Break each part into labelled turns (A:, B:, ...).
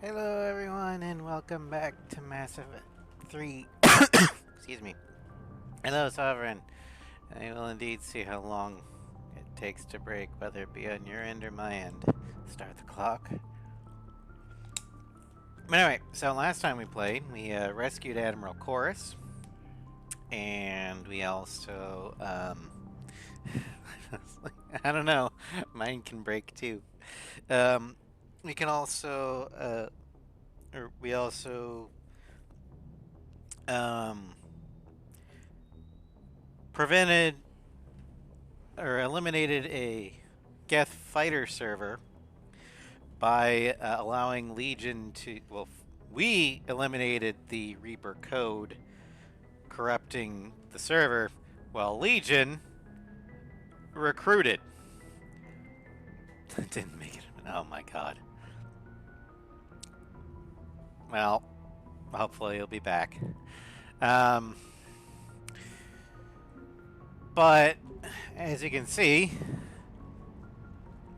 A: Hello everyone and welcome back to Mass Effect 3. Excuse me. Hello Sovereign. I will indeed see how long it takes to break, whether it be on your end or my end. Start the clock. But anyway, so last time we played, we rescued Admiral Chorus. And we also, I don't know, mine can break too. We can also, we also prevented or eliminated a Geth fighter server by allowing Legion to. Well, we eliminated the Reaper code corrupting the server, while Legion recruited. Didn't make it. Oh my god. Well, hopefully he'll be back. But as you can see,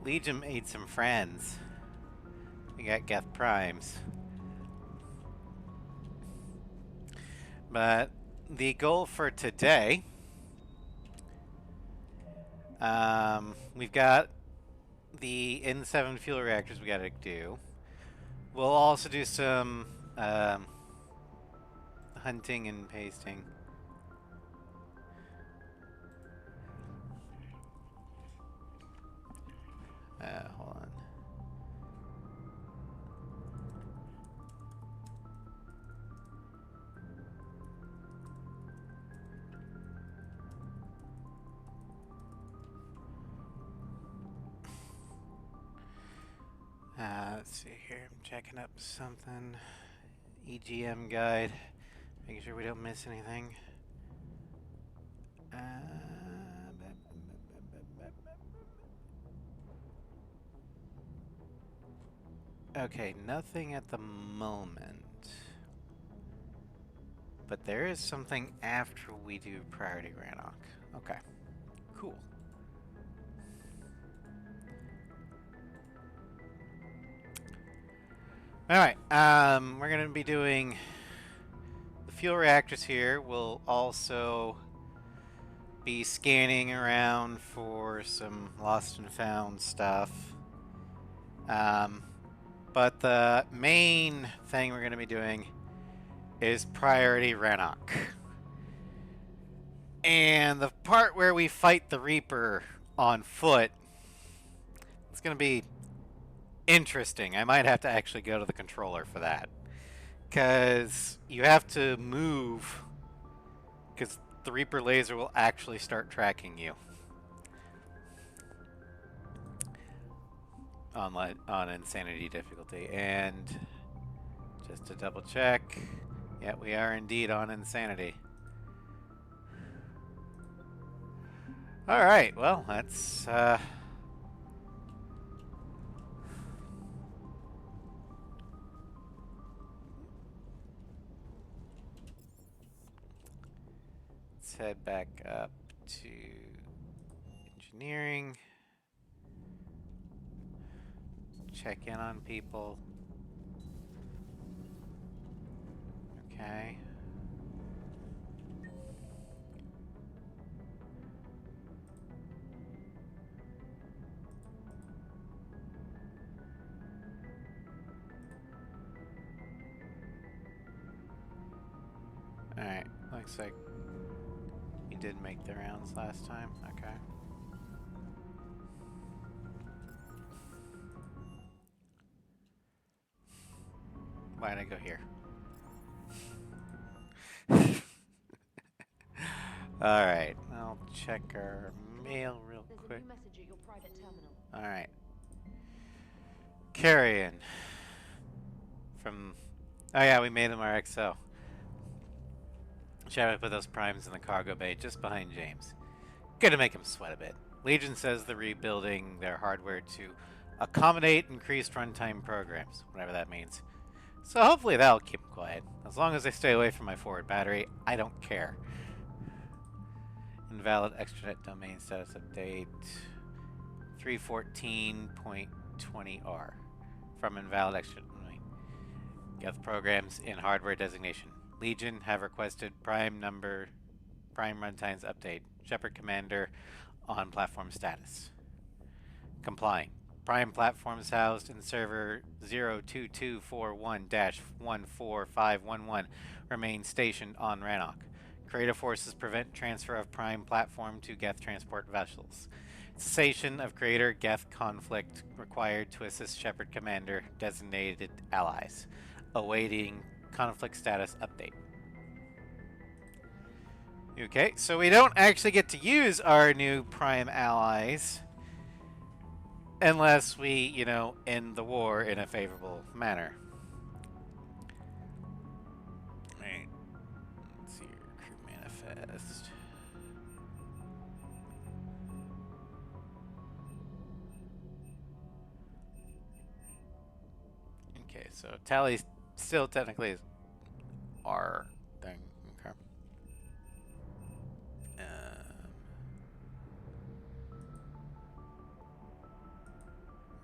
A: Legion made some friends. We got Geth Primes. But the goal for today, we've got the N7 fuel reactors we gotta do. We'll also do some hunting and pasting. Hold on. Let's see here. I'm checking up something. EGM guide. Making sure we don't miss anything. Okay, nothing at the moment. But there is something after we do Priority Rannoch. Okay, cool. Alright, we're going to be doing the fuel reactors here. We'll also be scanning around for some lost and found stuff. But the main thing we're going to be doing is Priority Rannoch. And the part where we fight the Reaper on foot, it's going to be interesting. I might have to actually go to the controller for that. Because you have to move, because the Reaper laser will actually start tracking you. On Insanity difficulty. And just to double check, yeah, we are indeed on Insanity. Alright, well, that's let's head back up to engineering. Check in on people. Okay. Alright, looks like we did make the rounds last time. Okay. Why'd I go here? Alright, I'll check our mail real quick. Alright. Carrion. From... Oh yeah, we made him our XO. Shepard put those primes in the cargo bay just behind James. Good to make him sweat a bit. Legion says they're rebuilding their hardware to accommodate increased runtime programs, whatever that means. So hopefully that'll keep them quiet. As long as they stay away from my forward battery, I don't care. Invalid extranet domain status update 314.20R from invalid extranet domain. Geth programs in hardware designation. Legion have requested prime runtimes update. Shepard commander on platform status. Complying. Prime platforms housed in server 02241-14511 remain stationed on Rannoch. Creative forces prevent transfer of Prime platform to Geth transport vessels. Cessation of Creator Geth conflict required to assist Shepard Commander designated allies. Awaiting conflict status update. Okay, so we don't actually get to use our new Prime allies unless we, end the war in a favorable manner. Alright. Let's see your crew manifest. Okay, so tally still technically is our thing. Okay.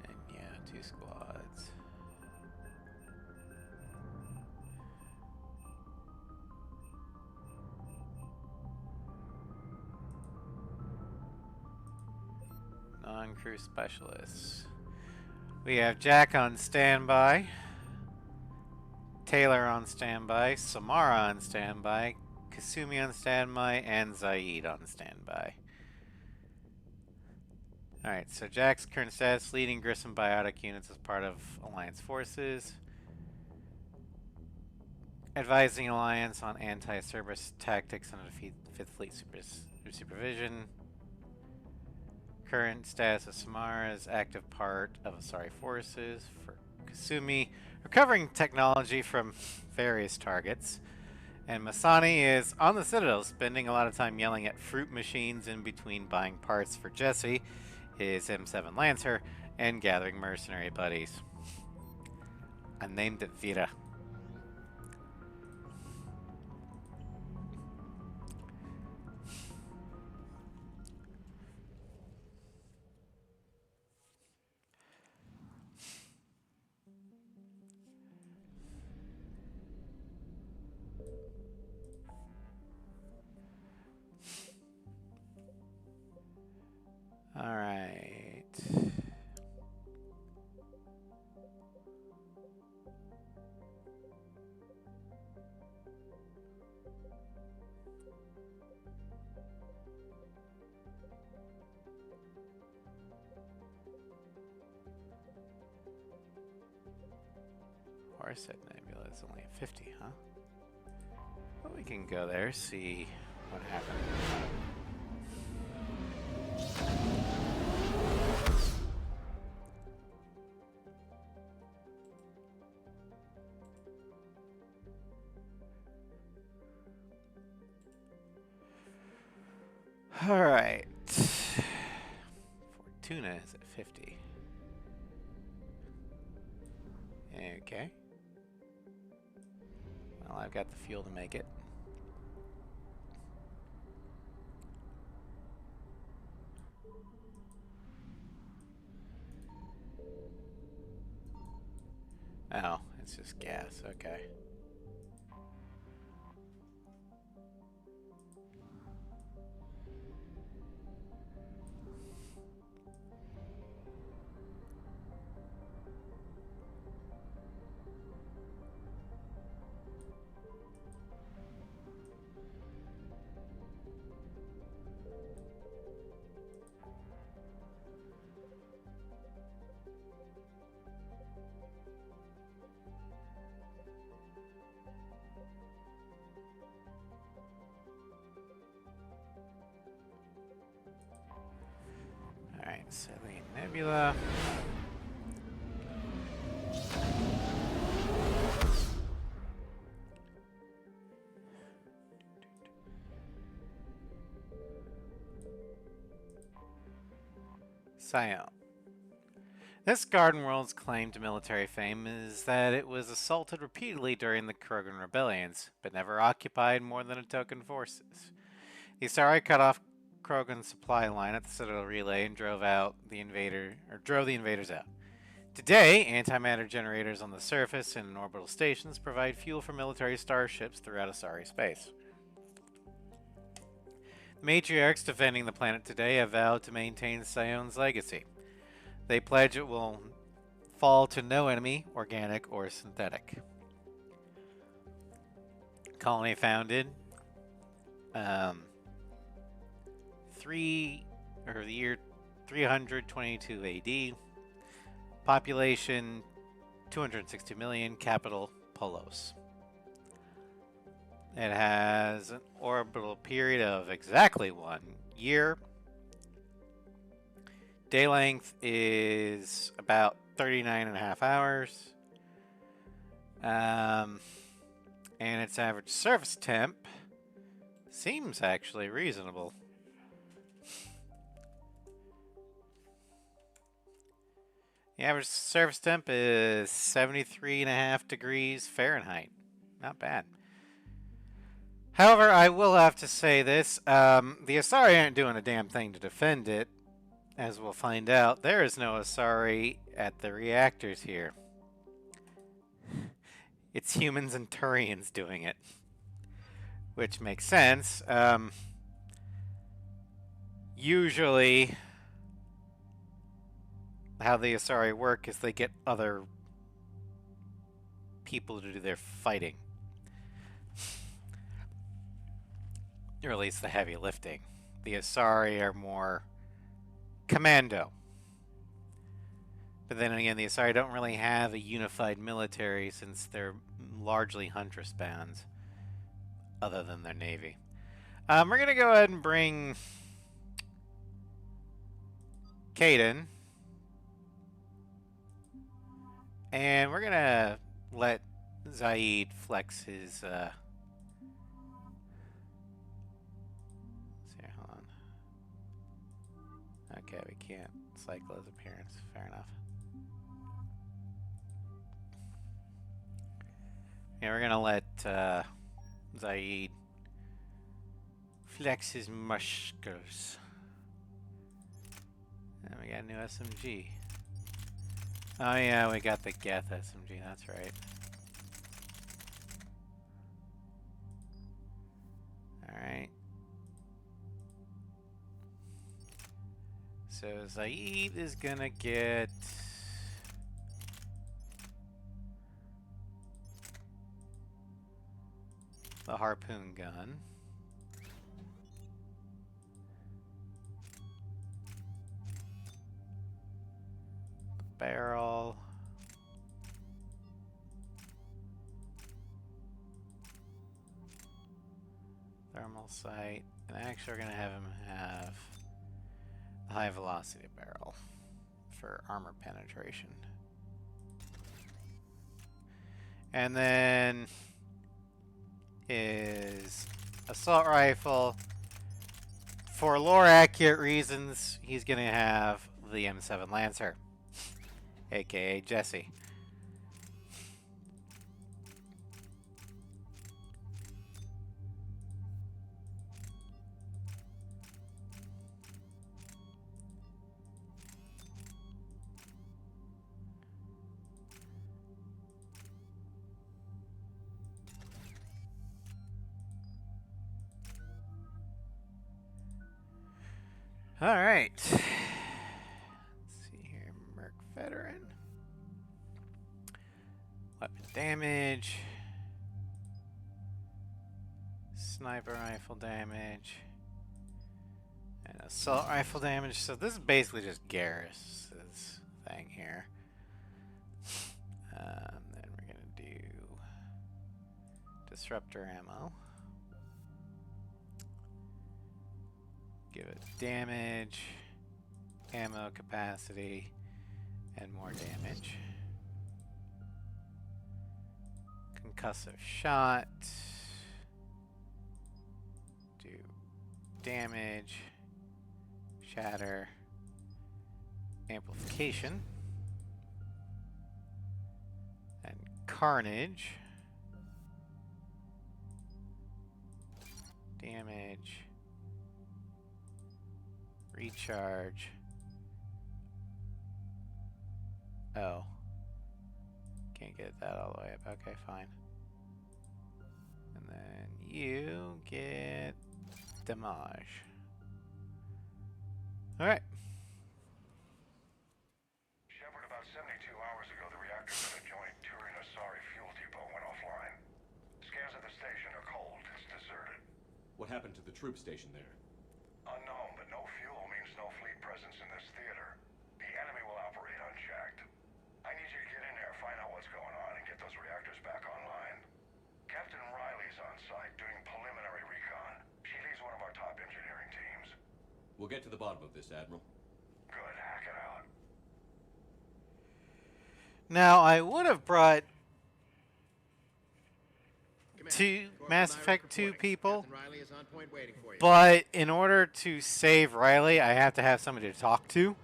A: And yeah, 2 squads. Non-crew specialists. We have Jack on standby, Taylor on standby, Samara on standby, Kasumi on standby, and Zaid on standby. Alright, so Jack's current status, leading Grissom biotic units as part of Alliance forces. Advising Alliance on anti-Cerberus tactics under 5th Fleet supervision. Current status of Samara is active part of Asari forces. For Kasumi, recovering technology from various targets. And Masani is on the Citadel, spending a lot of time yelling at fruit machines in between buying parts for Jesse, his M7 Lancer, and gathering mercenary buddies. I named it Vira. Alright. Horsehead Nebula is only at 50, huh? Well, we can go there, see what happens. Alright. Fortuna is at 50. Okay. Well, I've got the fuel to make it. Oh, it's just gas. Okay. Alright, Selene Nebula. Siam. This garden world's claim to military fame is that it was assaulted repeatedly during the Krogan rebellions, but never occupied more than a token forces. The Asari cut off Krogan supply line at the Citadel Relay and drove the invaders out. Today, antimatter generators on the surface and in orbital stations provide fuel for military starships throughout Asari space. The matriarchs defending the planet today have vowed to maintain Sion's legacy. They pledge it will fall to no enemy, organic or synthetic. Colony founded the year 322 AD. Population 260 million. Capital Polos. It has an orbital period of exactly 1 year. Day length is about 39.5 hours. And its average surface temp seems actually reasonable. The average surface temp is 73.5 degrees Fahrenheit. Not bad. However, I will have to say this. The Asari aren't doing a damn thing to defend it. As we'll find out, there is no Asari at the reactors here. It's humans and Turians doing it. Which makes sense. Usually, how the Asari work is they get other people to do their fighting. Or at least the heavy lifting. The Asari are more commando. But then again, the Asari don't really have a unified military since they're largely huntress bands, other than their navy. We're going to go ahead and bring Caden. And we're going to let Zaid flex his... hold on. Okay, we can't cycle his appearance. Fair enough. Yeah, we're going to let Zaid flex his muscles. And we got a new SMG. Oh yeah, we got the Geth SMG, that's right. Alright. So Zaid is gonna get... the harpoon gun. Barrel. Thermal sight. And actually we're going to have him have the high velocity barrel for armor penetration. And then his assault rifle. For lore accurate reasons, he's going to have the M7 Lancer. AKA Jesse. All right. Let's see here. Merc Veteran. Weapon damage. Sniper rifle damage. And assault rifle damage. So this is basically just Garrus's thing here. Then we're going to do disruptor ammo. Give it damage, ammo capacity, and more damage. Concussive shot. Do damage, shatter, amplification, and carnage. Damage. Recharge, Oh. Can't get that all the way up. Okay, fine. And then you get damage. Alright.
B: Shepard, about 72 hours ago, the reactors at adjoining Turin-Asari fuel depot went offline. Scans at the station are cold. It's deserted.
C: What happened to the troop station there?
B: Unknown, but no fuel means no fleet presence in this theater. The enemy will operate unchecked. I need you to get in there, find out what's going on, and get those reactors back online. Captain Riley's on site doing preliminary recon. She leads one of our top engineering teams.
C: We'll get to the bottom of this, Admiral.
B: Good, hack it out.
A: Now, I would have brought two Mass Effect 2 people, but in order to save Riley, I have to have somebody to talk to.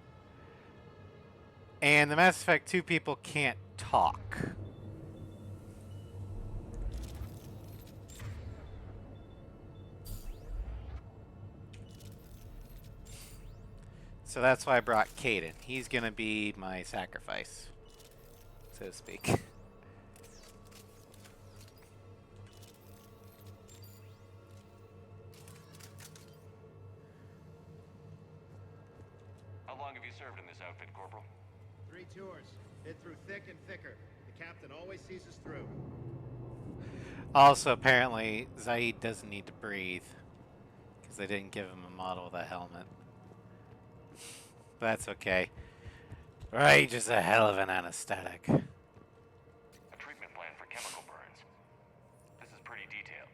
A: And the Mass Effect 2 people can't talk. So that's why I brought Caden. He's gonna be my sacrifice, so to speak.
D: How long have you served in this outfit, Corporal?
E: 3 tours. Hit through thick and thicker. The captain always sees us through.
A: Also, apparently, Zaid doesn't need to breathe, because they didn't give him a model of that helmet. But that's okay. Rage is a hell of an anesthetic.
D: A treatment plan for chemical burns. This is pretty detailed.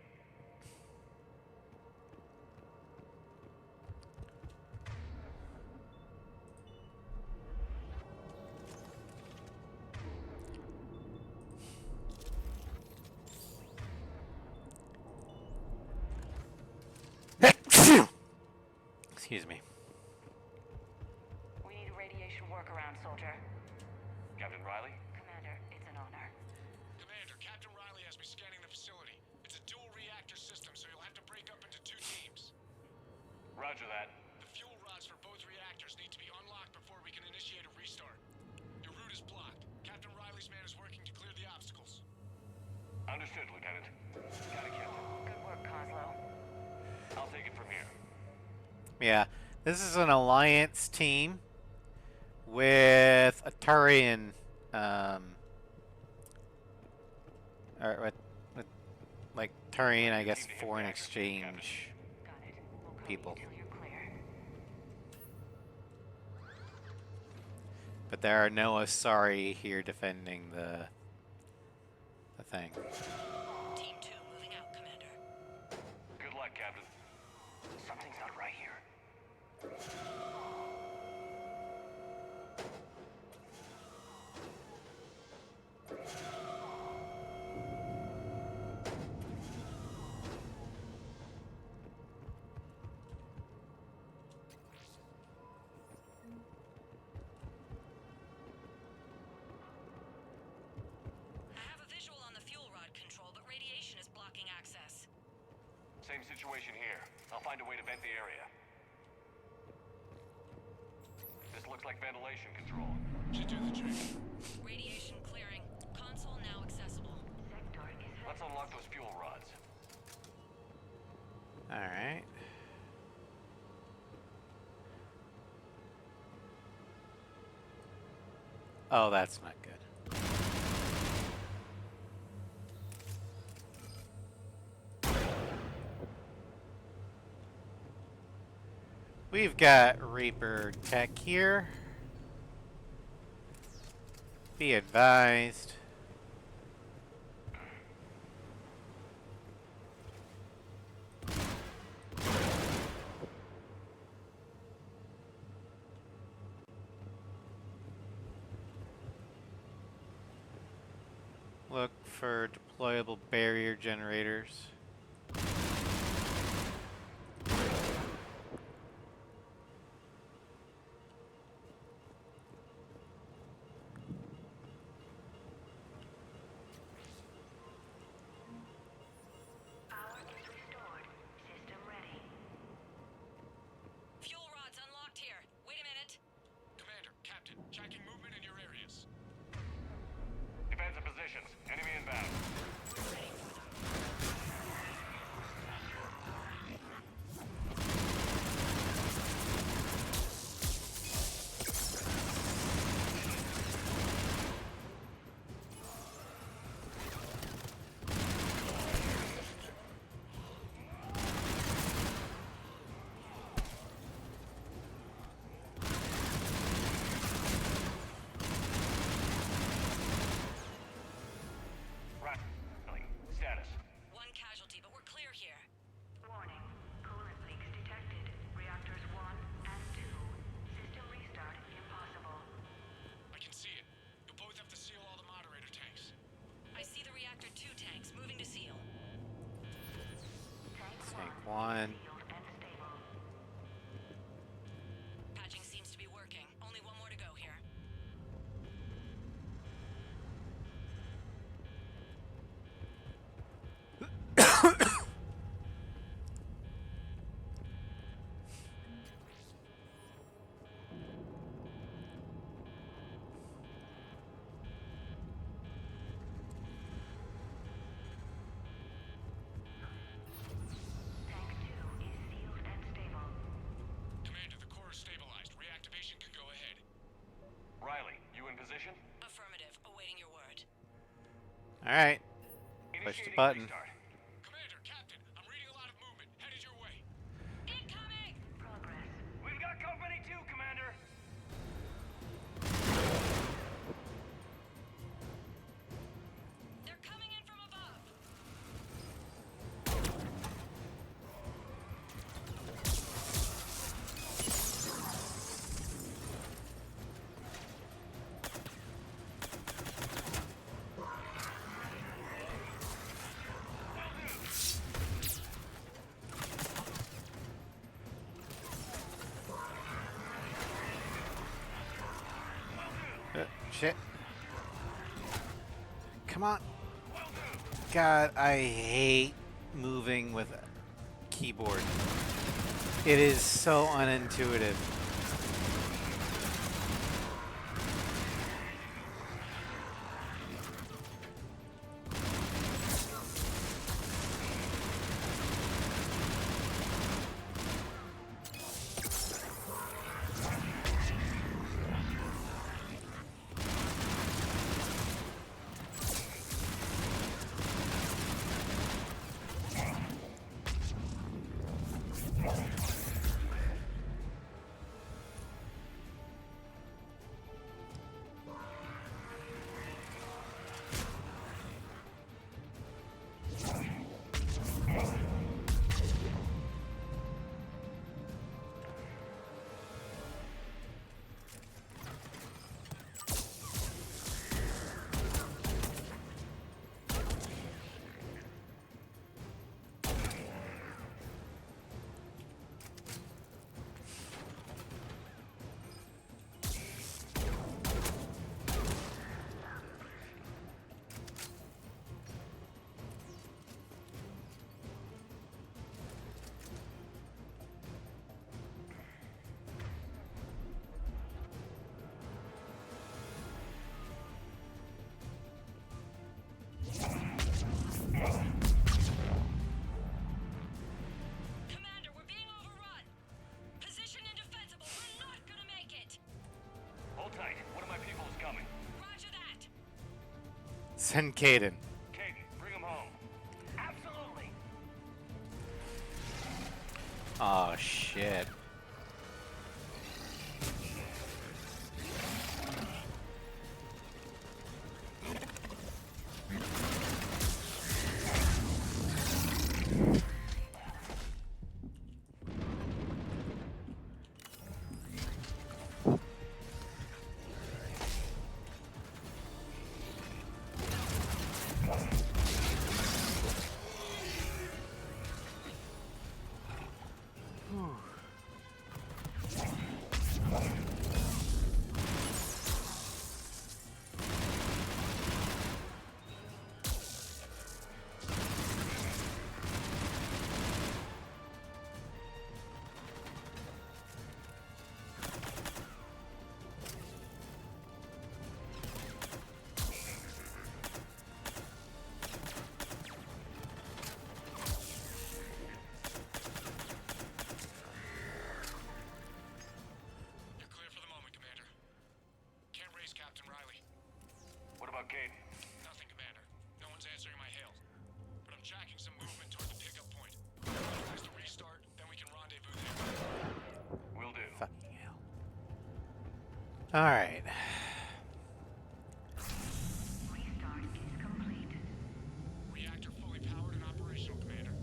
A: Excuse me.
F: We need a radiation workaround, soldier.
D: Captain Riley?
F: Commander, it's an honor.
G: Commander, Captain Riley has me scanning the facility. It's a dual reactor system, so you'll have to break up into 2 teams.
D: Roger that.
G: The fuel rods for both reactors need to be unlocked before we can initiate a restart. Your route is blocked. Captain Riley's man is working to clear the obstacles.
D: Understood, Lieutenant. Got it, Captain.
F: Good work, Coslow.
D: I'll take it from here.
A: Yeah, this is an alliance team with a Turian, or with like Turian, I guess, foreign exchange
F: Got it. We'll call
A: people.
F: you till you're clear.
A: But there are no Asari here defending the thing.
F: Team 2 moving out, Commander.
D: Good luck, Captain.
F: Something's not right here.
H: I have a visual on the fuel rod control, but radiation is blocking access.
D: Same situation here. I'll find a way to vent the area. This looks like ventilation control.
G: Should do the trick.
H: Radiation clearing. Console now accessible.
F: Sector is
D: Let's unlock those fuel rods.
A: Alright. Oh, that's not good. We've got Reaper Tech here. Be advised. Look for deployable barrier generators.
F: Power is restored. System ready.
H: Fuel rods unlocked here. Wait a minute.
G: Commander, Captain, checking movement in your areas.
A: One.
F: Sealed and stable.
H: Patching seems to be working. Only one more to go here.
F: Tank 2 is sealed and stable.
G: Commander, the core is stabilized. Reactivation can go ahead.
D: Riley, you in position?
H: Affirmative. Awaiting your word.
A: All right. Push the
D: Initiating
A: button.
D: restart.
G: Commander, Captain, I'm reading a lot of movement. Headed your way.
H: Incoming!
F: Progress.
D: We've got company too, Commander.
H: They're coming in from above.
A: Shit. Come on. God, I hate moving with a keyboard. It is so unintuitive.
H: Commander, we're being overrun. Position indefensible. We're not gonna make it.
D: Hold tight. One of my people is coming.
H: Roger that.
A: Send Caden.
D: Caden, bring him home.
F: Absolutely.
A: Oh shit.
G: You're clear for the moment, Commander. Can't raise Captain Riley.
D: What about Caden?
G: Nothing, Commander. No one's answering my hails. But I'm tracking some movement toward the pickup point. Once the restart, then we can rendezvous there.
D: Will do.
A: Fucking hell. Alright.
F: Restart is complete.
G: Reactor fully powered and operational, Commander.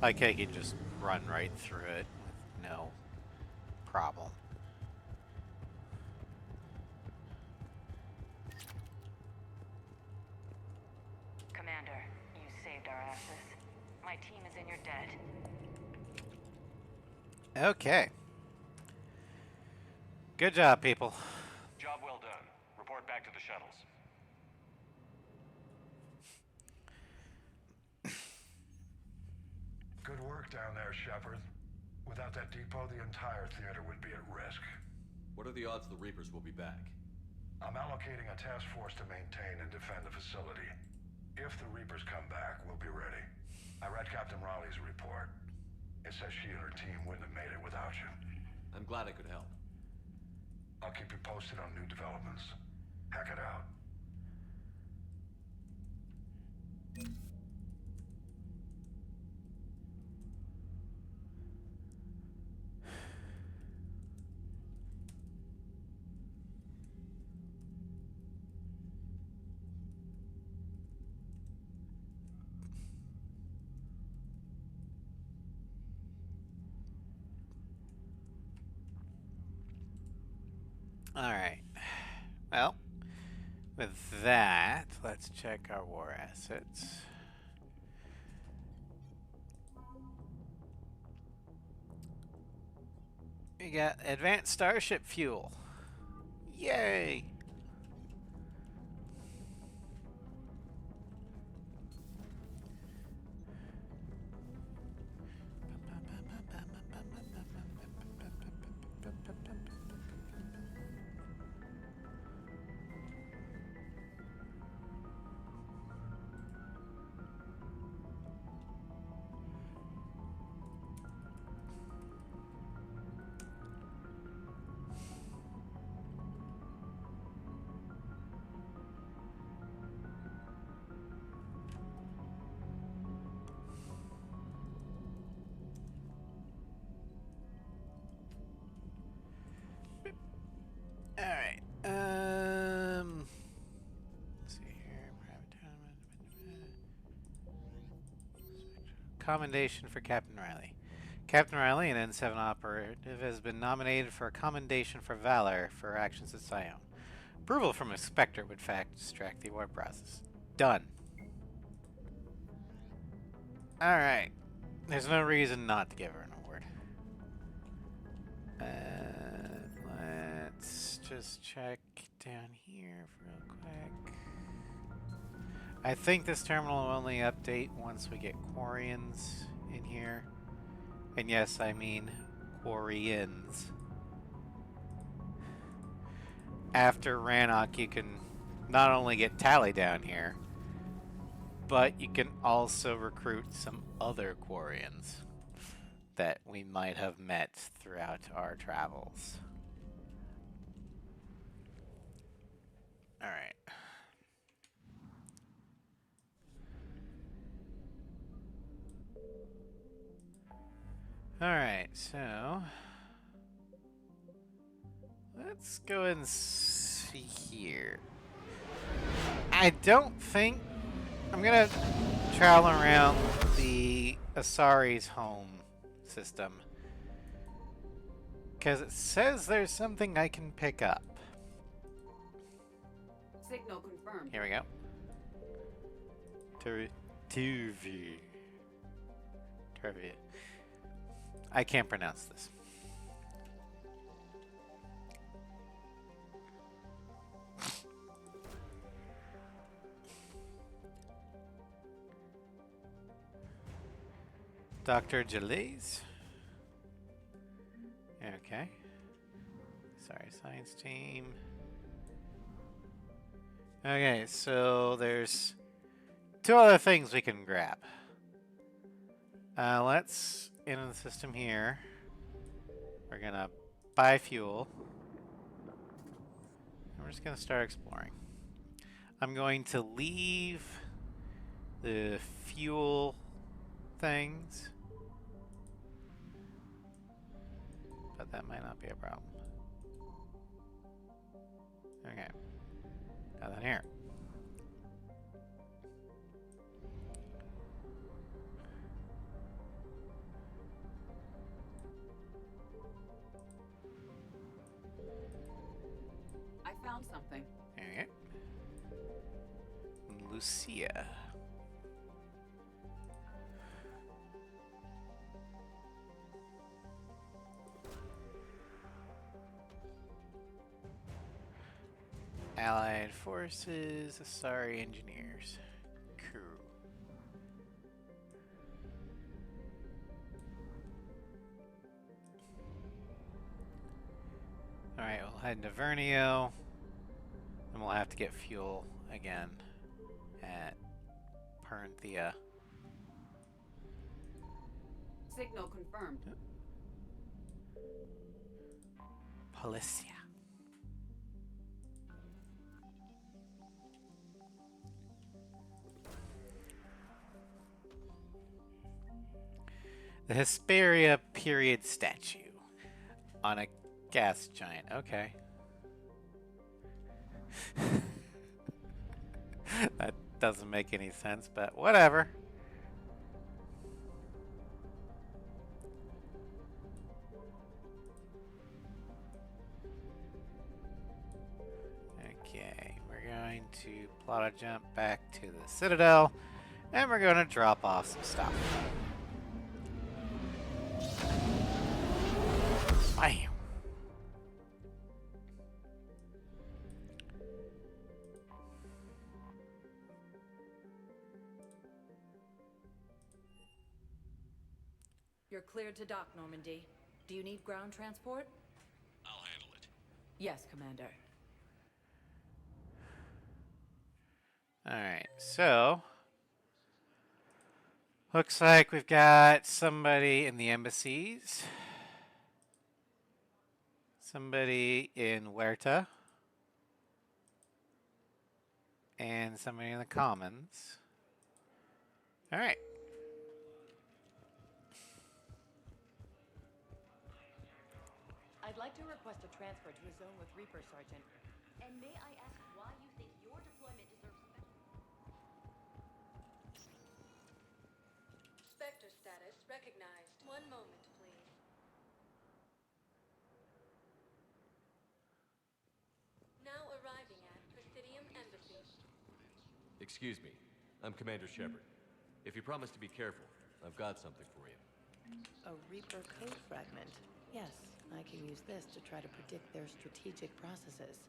A: Like I can just run right through it with no problem.
F: Commander, you saved our asses. My team is in your debt.
A: Okay. Good job, people.
D: Job well done. Report back to the shuttles.
B: Good work down there, Shepard. Without that depot, the entire theater would be at risk.
C: What are the odds the Reapers will be back?
B: I'm allocating a task force to maintain and defend the facility. If the Reapers come back, we'll be ready. I read Captain Raleigh's report. It says she and her team wouldn't have made it without you.
C: I'm glad I could help.
B: I'll keep you posted on new developments. Hack it out.
A: Alright. Well, with that, let's check our war assets. We got advanced starship fuel. Yay! Alright, let's see here. Commendation for Captain Riley. Captain Riley, an N7 operative, has been nominated for a commendation for valor for actions at Sion. Approval from a Spectre would fast-track the award process. Done. Alright. There's no reason not to give her an award. Let's just check down here real quick. I think this terminal will only update once we get Quarians in here. And yes, I mean Quarians. After Rannoch, you can not only get Tally down here, but you can also recruit some other Quarians that we might have met throughout our travels. Alright. Alright, so let's go and see here. I don't think I'm gonna travel around the Asari's home system because it says there's something I can pick up.
I: Signal confirmed.
A: Here we go. Turvy. I can't pronounce this. Dr. Jalais. Okay. Sorry, science team. Okay, so there's two other things we can grab. Let's enter the system here. We're gonna buy fuel. And we're just gonna start exploring. I'm going to leave the fuel things, but that might not be a problem. Okay. Nothing here.
I: I found something.
A: Okay. Lucia. Forces, Asari engineers. Cool. Alright, we'll head to Vernio. And we'll have to get fuel again at Parenthea.
I: Signal confirmed.
A: Policia. The Hesperia period statue on a gas giant. Okay. That doesn't make any sense, but whatever. Okay, we're going to plot a jump back to the Citadel, and we're going to drop off some stuff. Bam!
J: You're cleared to dock, Normandy. Do you need ground transport?
G: I'll handle it.
J: Yes, Commander.
A: Alright, so looks like we've got somebody in the embassies, somebody in Huerta, and somebody in the Commons. Alright.
J: I'd like to request a transfer to a zone with Reaper, Sergeant.
F: And may I ask why you think your deployment deserves
H: Spectre status recognized. One moment, please. Now arriving at Presidium Embassy.
C: Excuse me. I'm Commander Shepard. If you promise to be careful, I've got something for you.
J: A Reaper code fragment. Yes, I can use this to try to predict their strategic processes.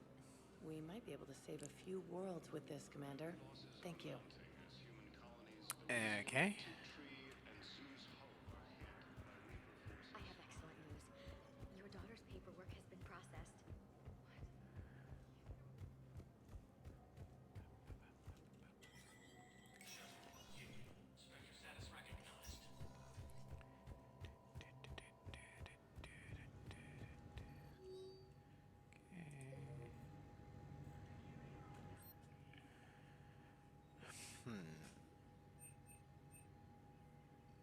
J: We might be able to save a few worlds with this, Commander. Thank you.
A: Okay.
F: I have excellent news. Your daughter's paperwork has been processed.
G: Spectre status recognized.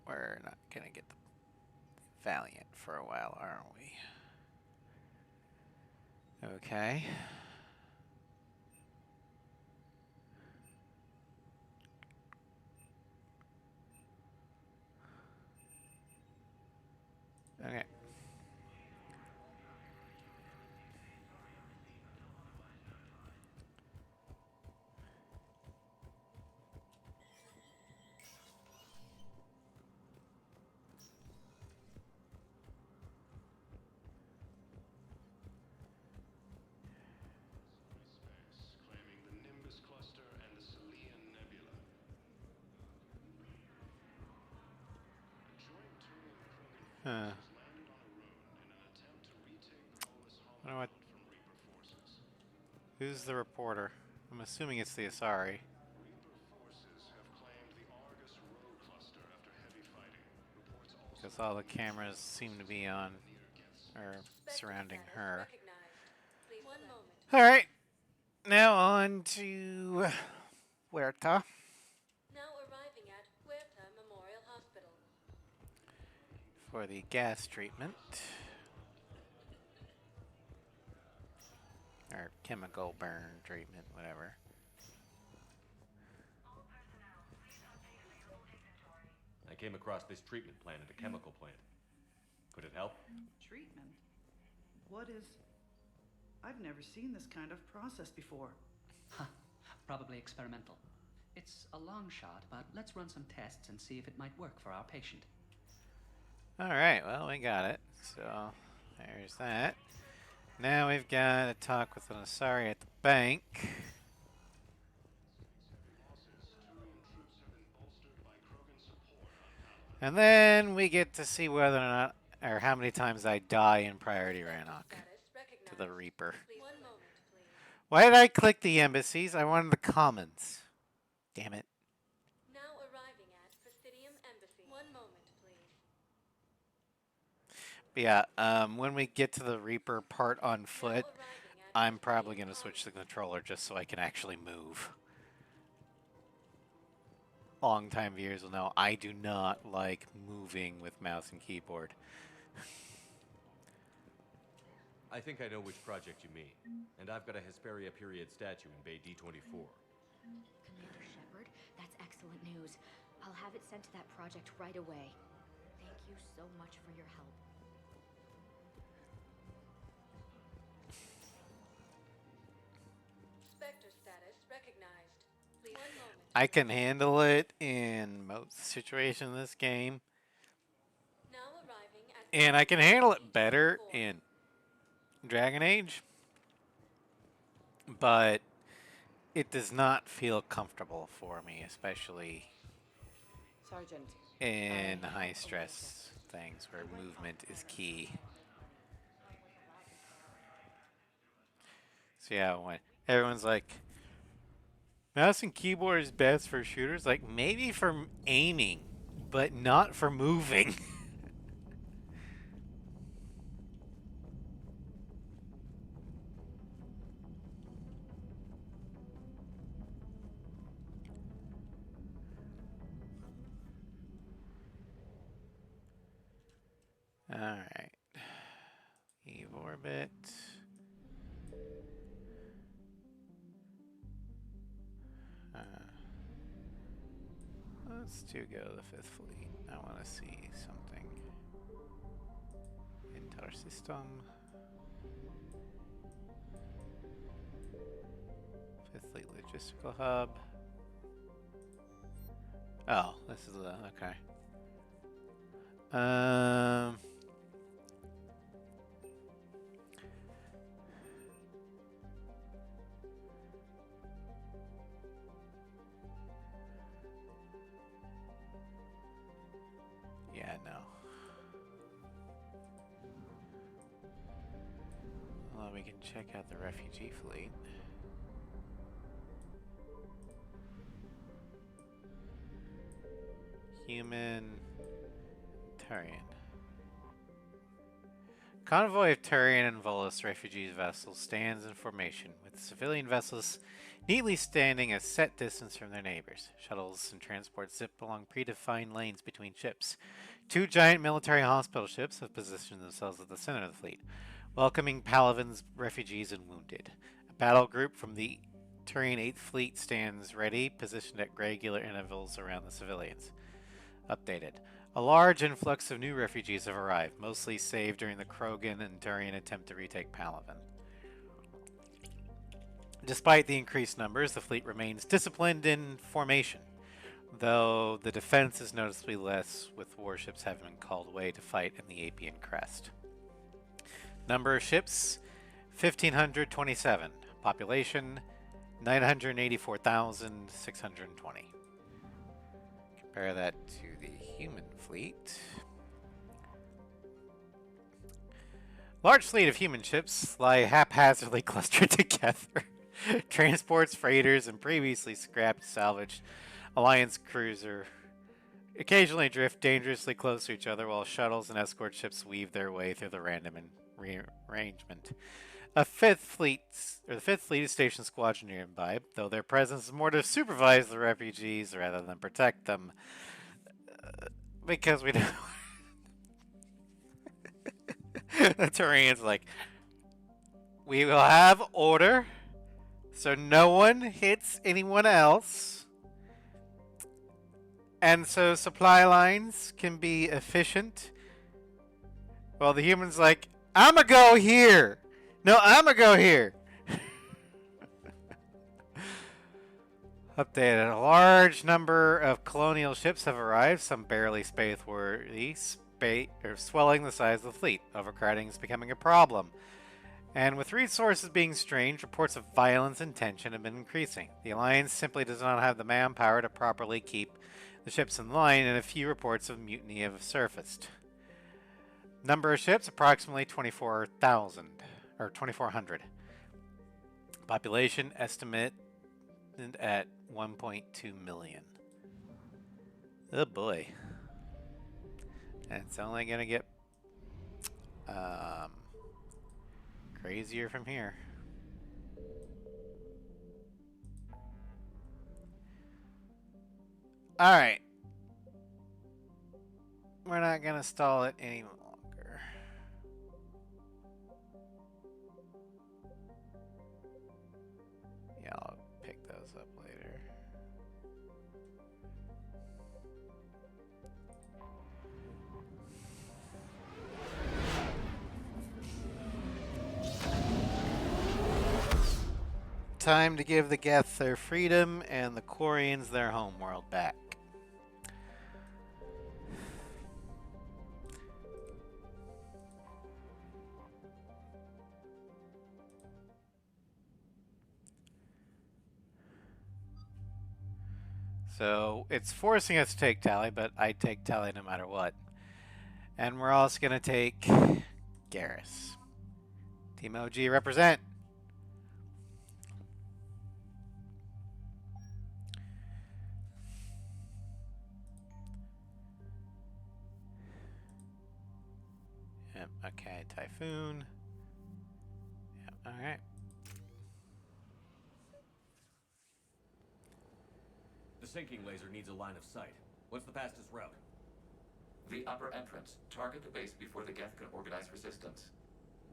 A: We're not gonna get the Valiant for a while, are we? Okay. Okay.
B: Claiming the Nimbus cluster and the Celian Nebula. A joint Turian Krogan
A: Huh.
B: landed on Arun in an attempt to retake Polis
A: Wonder what-
B: from Reaper forces.
A: Who's the reporter? I'm assuming it's the Asari.
B: Reaper forces have claimed the Argus Row cluster after heavy fighting. Reports also
A: Because all the cameras seem to be on or surrounding her.
H: Please, one moment.
A: Alright. Now on to Huerta
H: Now arriving at Huerta Memorial Hospital.
A: for the gas treatment. Or chemical burn treatment, whatever.
C: I came across this treatment plant at a chemical plant. Could it help?
K: Treatment? What is... I've never seen this kind of process before.
L: Probably experimental. It's a long shot, but let's run some tests and see if it might work for our patient.
A: Alright, well, we got it. So, there's that. Now we've got to talk with an Asari at the bank. And then we get to see whether or not, or how many times I die in Priority Rannoch to the Reaper. Why did I click the embassies? I wanted the commons. Damn it.
F: Now arriving at Presidium Embassy. 1 moment, please.
A: But yeah, when we get to the Reaper part on foot, I'm probably going to switch the controller just so I can actually move. Long-time viewers will know I do not like moving with mouse and keyboard.
C: I think I know which project you mean. And I've got a Hesperia period statue in Bay D24.
F: Commander Shepard, that's excellent news. I'll have it sent to that project right away. Thank you so much for your help. Spectre status recognized. Please 1 moment.
A: I can handle it in most situations in this game.
F: Now arriving at
A: And I can handle it better in Dragon Age. But it does not feel comfortable for me, especially
J: Sergeant.
A: in high stress things where movement is key. So yeah, when everyone's like, mouse and keyboard is best for shooters, like maybe for aiming, but not for moving. Alright. Eve orbit. Let's go to the 5th Fleet. I want to see something. Intel system. 5th Fleet logistical hub. Oh, this is the okay. Yeah, no. Well, we can check out the refugee fleet. Human, Turian. Convoy of Turian and Volus refugees vessels stands in formation, with civilian vessels neatly standing a set distance from their neighbors. Shuttles and transports zip along predefined lanes between ships. 2 giant military hospital ships have positioned themselves at the center of the fleet, welcoming Palaven's refugees and wounded. A battle group from the Turian 8th Fleet stands ready, positioned at regular intervals around the civilians. Updated. A large influx of new refugees have arrived, mostly saved during the Krogan and Turian attempt to retake Palaven. Despite the increased numbers, the fleet remains disciplined in formation, though the defense is noticeably less, with warships having been called away to fight in the Apian Crest. Number of ships, 1,527. Population, 984,620. Compare that to the human fleet. Large fleet of human ships lie haphazardly clustered together. Transports, freighters, and previously scrapped salvaged Alliance cruiser occasionally drift dangerously close to each other while shuttles and escort ships weave their way through the random rearrangement. The 5th Fleet is stationed squadron nearby, though their presence is more to supervise the refugees rather than protect them. Because we don't... The Turian's like, we will have order, so no one hits anyone else. And so supply lines can be efficient. Well, the human's like, I'ma go here. No, I'ma go here. Updated. A large number of colonial ships have arrived, some barely spaceworthy, swelling the size of the fleet. Overcrowding is becoming a problem, And with resources being strained, reports of violence and tension have been increasing. The Alliance simply does not have the manpower to properly keep the ships in line, and a few reports of mutiny have surfaced. Number of ships, approximately 24,000, or 2,400. Population estimate at 1.2 million. Oh boy. And it's only going to get crazier from here. Alright. We're not going to stall it any longer. Yeah, I'll pick those up later. Time to give the Geth their freedom and the Quarians their homeworld back. So it's forcing us to take Tally, but I take Tally no matter what. And we're also going to take Garrus. Team OG represent. Yep, okay, Typhoon. Yep, alright.
C: The sinking laser needs a line of sight. What's the fastest route?
D: The upper entrance. Target the base before the Geth can organize resistance.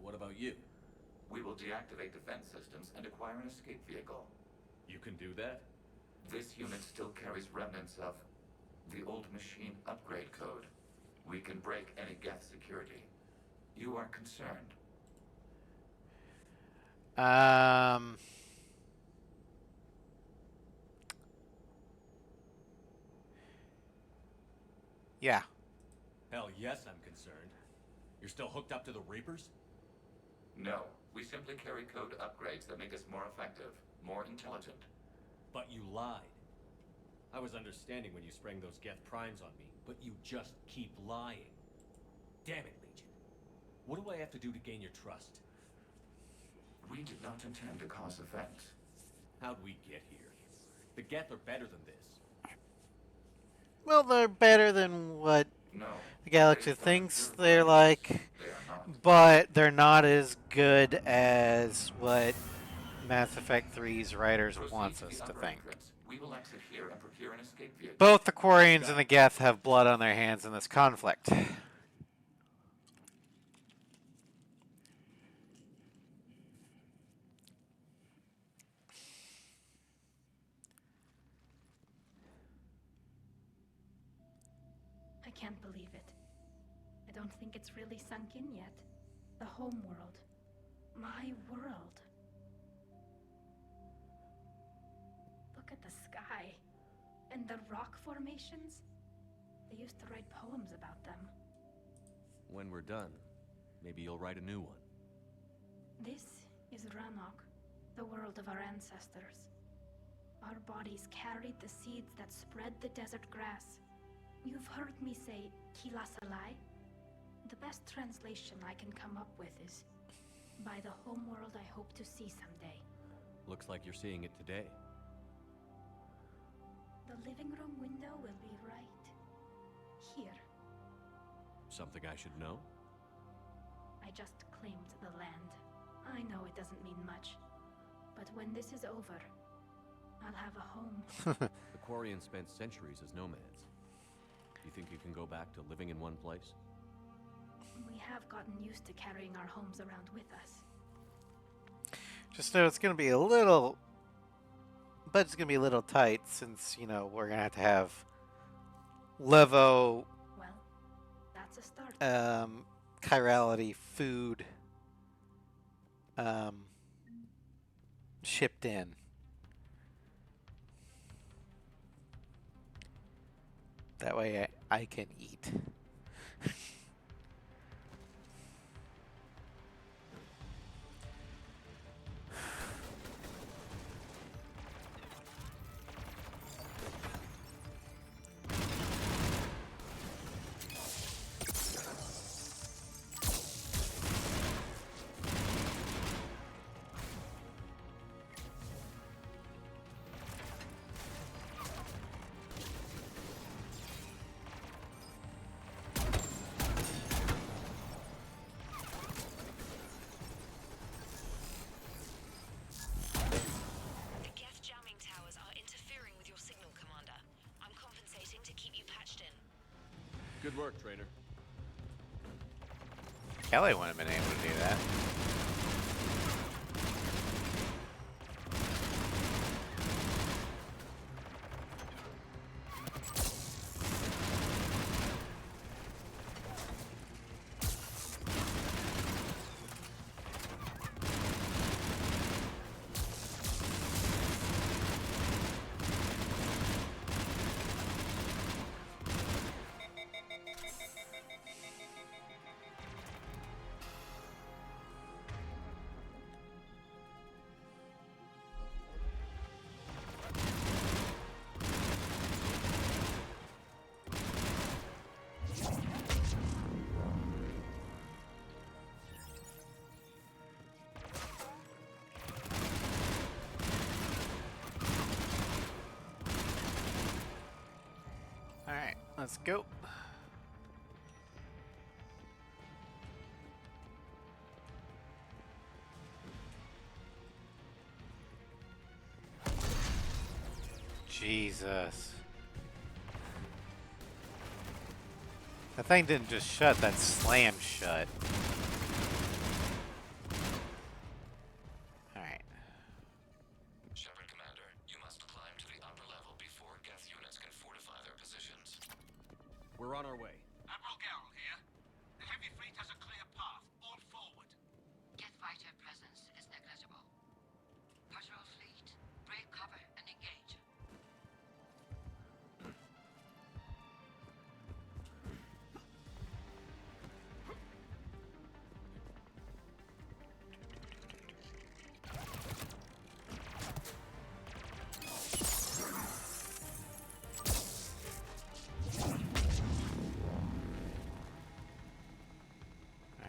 C: What about you?
D: We will deactivate defense systems and acquire an escape vehicle.
C: You can do that?
D: This unit still carries remnants of the old machine upgrade code. We can break any Geth security. You are concerned.
A: Yeah.
C: Hell yes, I'm concerned. You're still hooked up to the Reapers?
D: No, we simply carry code upgrades that make us more effective, more intelligent.
C: But you lied. I was understanding when you sprang those Geth primes on me, but you just keep lying. Damn it, Legion. What do I have to do to gain your trust?
D: We did not intend to cause offense.
C: How'd we get here? The Geth are better than this.
A: Well, they're better than what the galaxy thinks they're like, but they're not as good as what Mass Effect 3's writers wants us to think.
D: We will exit here and procure an escape vehicle.
A: Both the Quarians and the Geth have blood on their hands in this conflict.
F: I can't believe it. I don't think it's really sunk in yet. The home world. My world. Look at the sky. And the rock formations. They used to write poems about them.
C: When we're done, maybe you'll write a new one.
F: This is Ranok, the world of our ancestors. Our bodies carried the seeds that spread the desert grass. You've heard me say Kilasalai? The best translation I can come up with is, by the homeworld I hope to see someday.
C: Looks like you're seeing it today.
F: The living room window will be right here.
C: Something I should know?
F: I just claimed the land. I know it doesn't mean much, but when this is over, I'll have a home.
C: The Quarians spent centuries as nomads. You think you can go back to living in one place?
F: We have gotten used to carrying our homes around with us.
A: Just know it's going to be a little... budget's going to be a little tight since, you know, we're going to have Levo...
F: Well, that's a start.
A: Chirality food shipped in. That way I can eat.
C: Good work, Trader.
A: Kelly wouldn't have been able to do that. Alright, let's go. Jesus. That thing didn't just shut, that slammed shut. Alright.
D: Shepard, Commander, you must climb to the upper level before Geth units can fortify their positions.
C: We're on our way.
G: Admiral Garrel here. The heavy fleet has a clear path. On forward.
H: Get fighter presence is negligible. Patrol fleet, break cover and engage.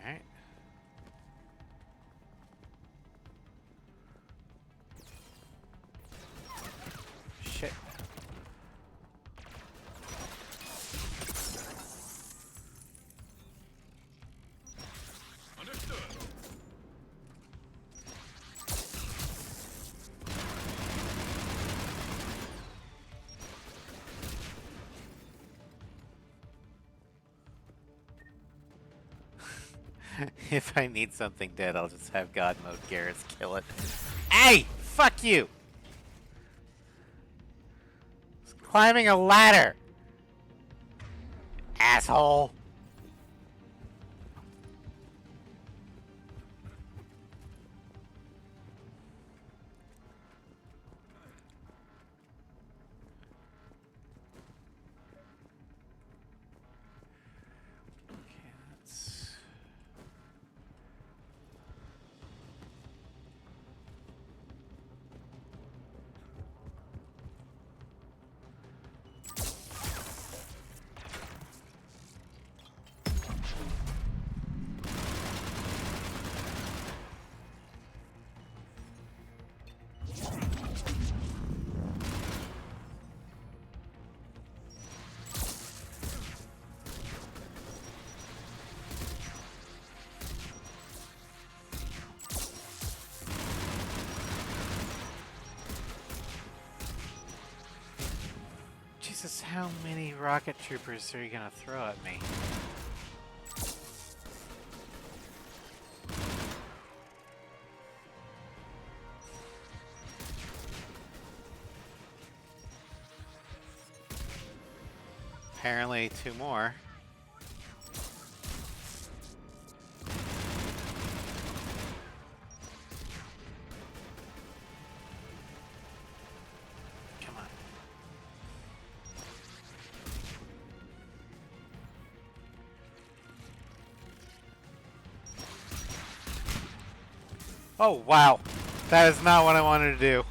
A: Alright. Shit.
G: Understood.
A: If I need something dead, I'll just have God mode Garrett's kill it. Hey! Fuck you! It's climbing a ladder! Asshole! Okay, let's... Jesus, how many rocket troopers are you gonna throw at me? Apparently, two more. Come on. Oh, wow. That is not what I wanted to do.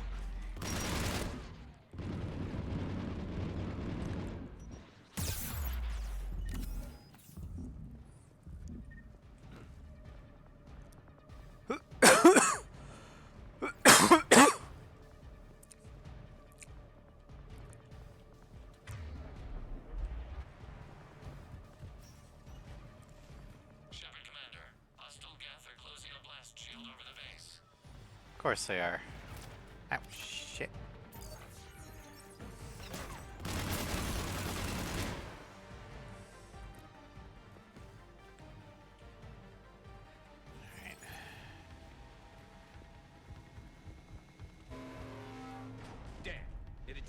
D: Shepard, Commander, hostile Geth are closing a blast shield over the base.
A: Of course they are. Oh, shit.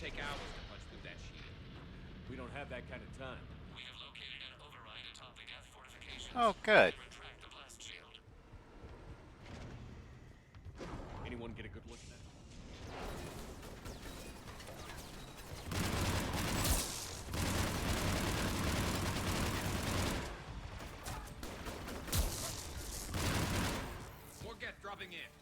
M: take hours to punch through that shield.
C: We don't have that kind of time.
D: We have located an override atop the Geth fortifications.
A: Oh, good.
D: To retract the blast shield.
C: Anyone get a good look at that?
M: More Geth dropping in.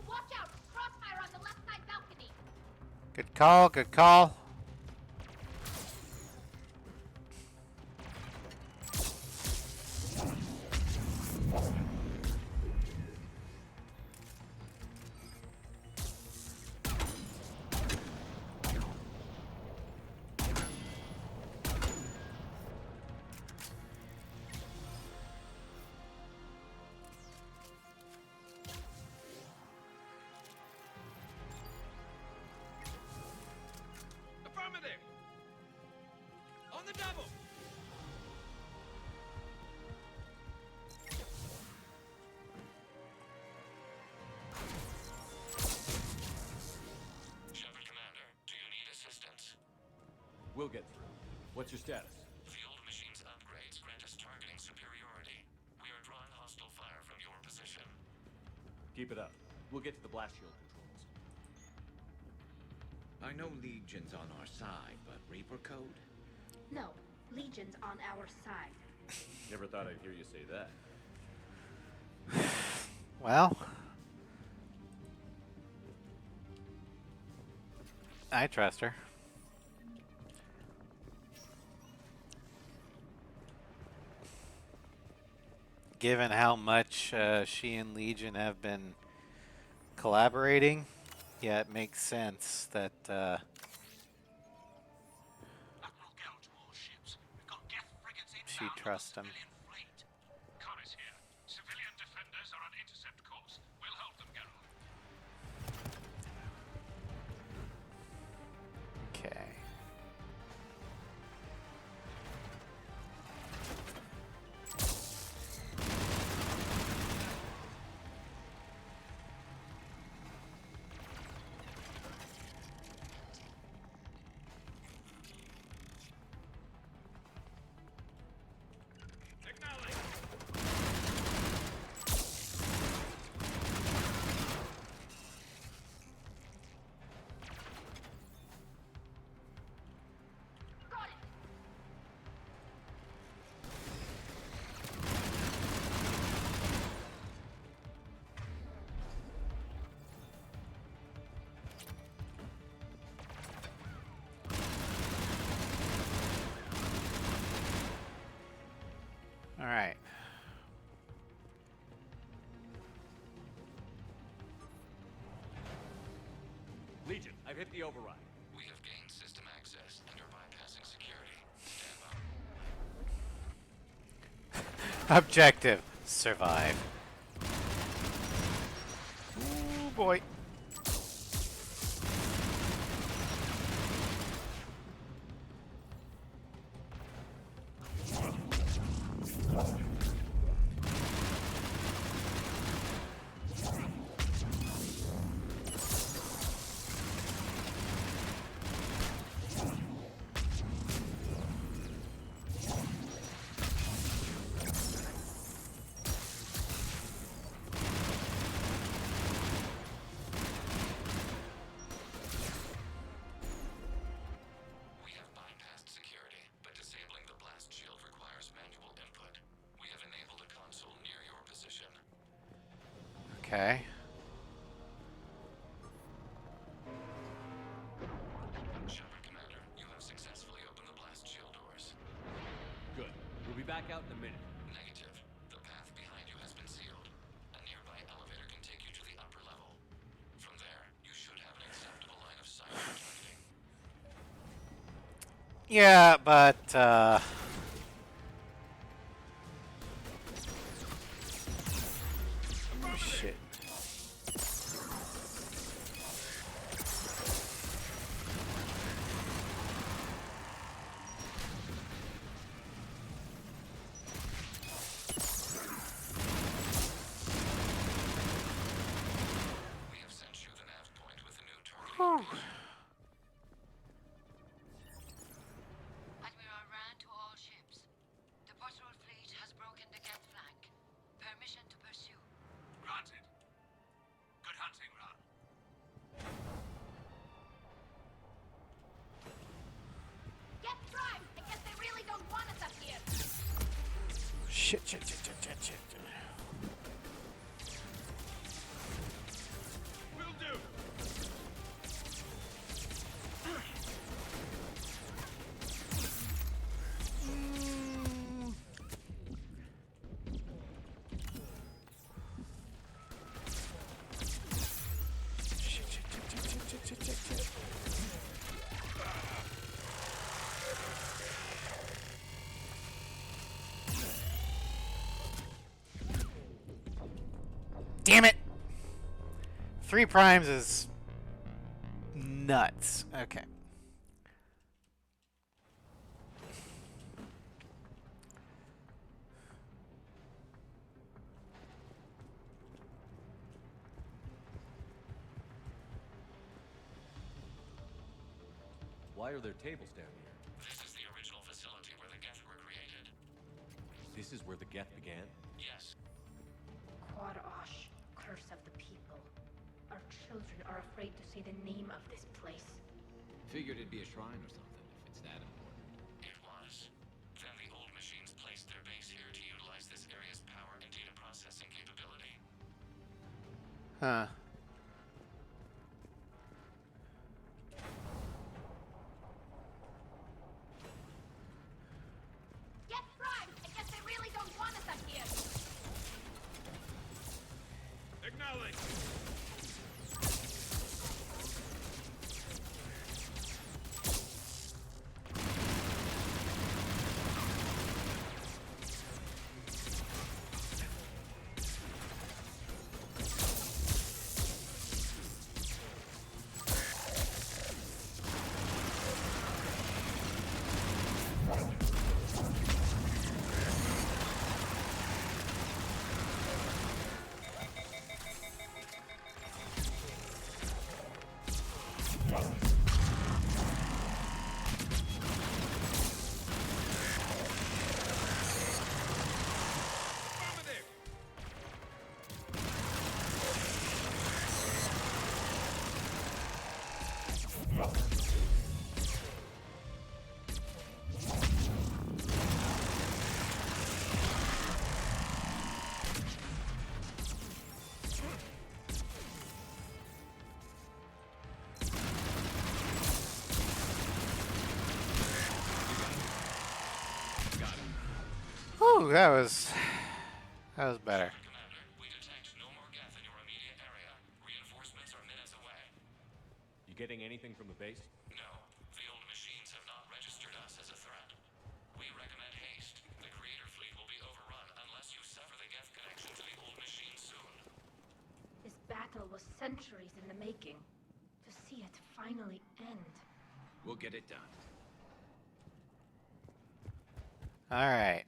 F: Watch out! Crossfire on the left side balcony!
A: Good call, good call.
M: Affirmative! On the double!
D: Shepard Commander, do you need assistance?
C: We'll get through. What's your status?
D: The old machine's upgrades grant us targeting superiority. We are drawing hostile fire from your position.
C: Keep it up. We'll get to the blast shield controls.
N: I know Legion's on our side, but Reaper Code?
F: No, Legion's on our side.
C: Never thought I'd hear you say that.
A: Well, I trust her. Given how much she and Legion have been collaborating, yeah, it makes sense that
G: Admiral Gell to all ships. We've got Geth frigates
A: she
G: inbound on the
A: trusts him.
G: civilian fleet. Connor's here. Civilian defenders are on intercept course. We'll help them, Geralt.
A: Okay.
M: Acknowledge!
F: Got it!
A: All right.
C: Legion, I've hit the override.
D: We have gained system access and are bypassing security. Stand by.
A: Objective: survive. Ooh, boy.
D: We have bypassed security, but disabling the blast shield requires manual input. We have enabled a console near your position.
A: Okay.
D: Shepard Commander, you have successfully opened the blast shield doors.
C: Good. We'll be back out in a minute.
D: Negative. The path behind you has been sealed. A nearby
A: Yeah, but oh, shit.
D: We have sent you the nav point with a new target.
H: Admiral Rand to all ships. The patrol fleet has broken the Geth flank. Permission to pursue.
M: Granted. Good hunting, Ron.
F: Get Prime! I guess they really don't want us up here.
A: Shit.
M: Will do.
A: Shit. Damn it! 3 primes is nuts. Okay.
C: Why are there tables down here?
D: This is the original facility where the Geth were created.
C: This is where the Geth began?
D: Yes.
F: Quad-Osh, curse of the people. Our children are afraid to say the name of this place.
N: Figured it'd be a shrine or something, if it's that important.
D: It was. Then the old machines placed their base here to utilize this area's power and data processing capability.
A: Huh.
F: Get Prime! I guess they really don't want us up here.
M: Acknowledge.
A: Ooh, that was better.
D: Commander, we detect no more Geth in your immediate area. Reinforcements are minutes away.
C: You getting anything from the base?
D: No, the old machines have not registered us as a threat. We recommend haste. The Creator fleet will be overrun unless you sever the Geth connection to the old machine soon.
F: This battle was centuries in the making. To see it finally end.
N: We'll get it done.
A: All right.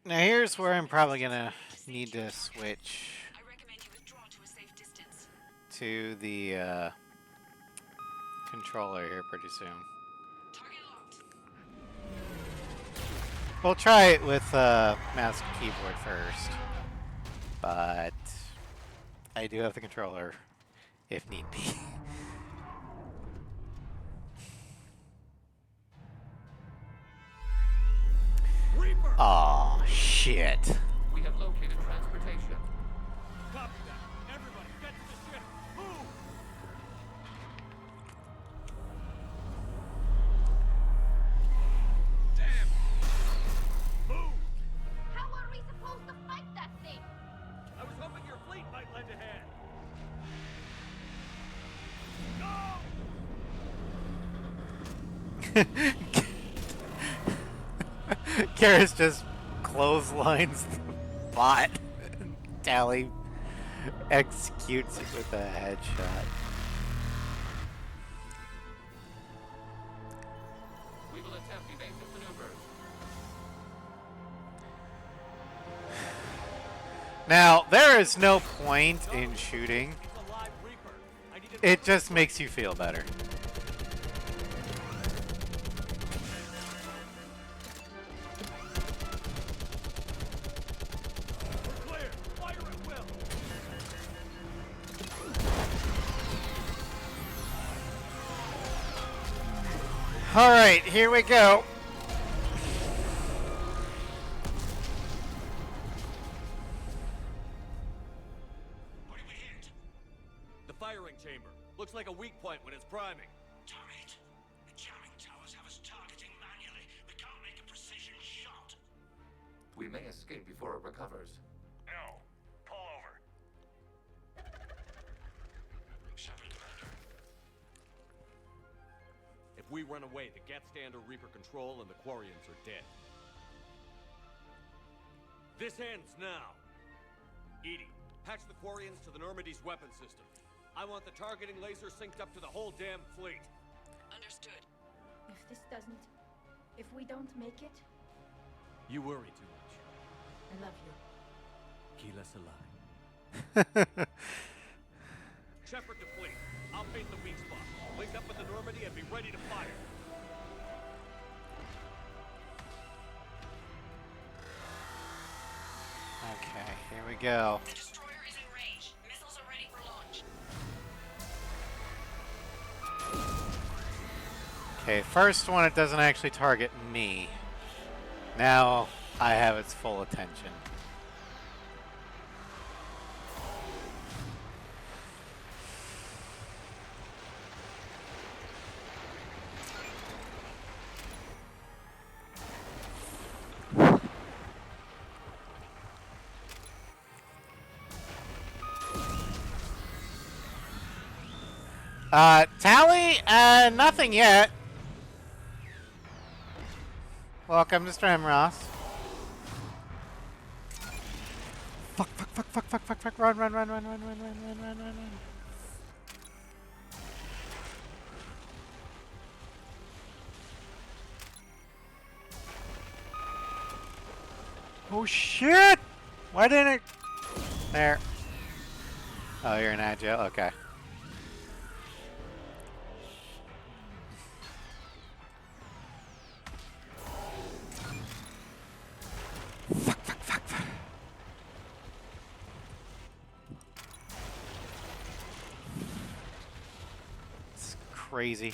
A: Now here's where I'm probably gonna need to switch to the controller here pretty soon. We'll try it with mouse and keyboard first, but I do have the controller if need be. Aw, shit.
D: We have located transportation.
M: Copy that. Everybody, get to the ship. Move! Damn! Move!
F: How are we supposed to fight that thing?
M: I was hoping your fleet might lend a hand.
A: Garrus just clotheslines the bot. Tally executes it with a headshot.
D: We will attempt evasive maneuvers.
A: Now, there is no point in shooting. It just makes you feel better. All right, here we go.
C: The firing chamber. Looks like a weak point when it's priming.
G: Damn it. The jamming towers have us targeting manually. We can't make a precision shot.
D: We may escape before it recovers.
B: No. Pull over.
G: Shepard, Commander.
C: If we run away, the Geth stand or Reaper control and the Quarians are dead. This ends now. Edie, patch the Quarians to the Normandy's weapon system. I want the targeting laser synced up to the whole damn fleet.
F: Understood. If this doesn't... If we don't make it,
C: You worry too much.
F: I love you.
C: Keep us alive. Shepard to fleet. I'll paint the weak spot. Link up with the Normandy and be ready to fire.
A: Okay, here we go.
H: The destroyer is in range. Missiles are ready for launch.
A: Okay, first one, it doesn't actually target me. Now I have its full attention. Tally? Nothing yet. Welcome to Stremross. Fuck, fuck, fuck, fuck, fuck, fuck, fuck, run, run, run, run, run, run, run, run, run, run, run. Oh shit! Why didn't it? There. Oh, you're an agile? Okay. Fuck, fuck, fuck, fuck. It's crazy.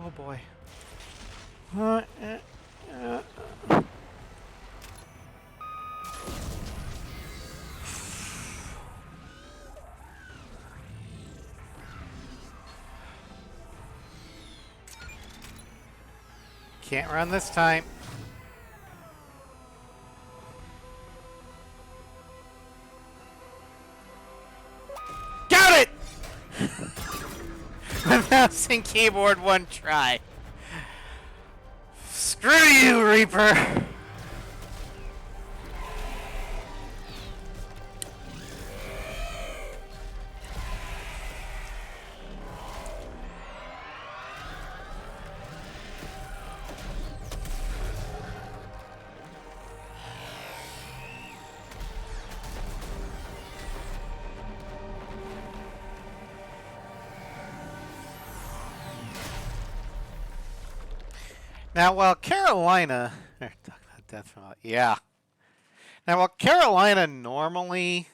A: Oh boy. Can't run this time. Got it! Mouse and keyboard, one try. Screw you, Reaper! Now, while Carolina... Talk about death from... Yeah. Now, while Carolina normally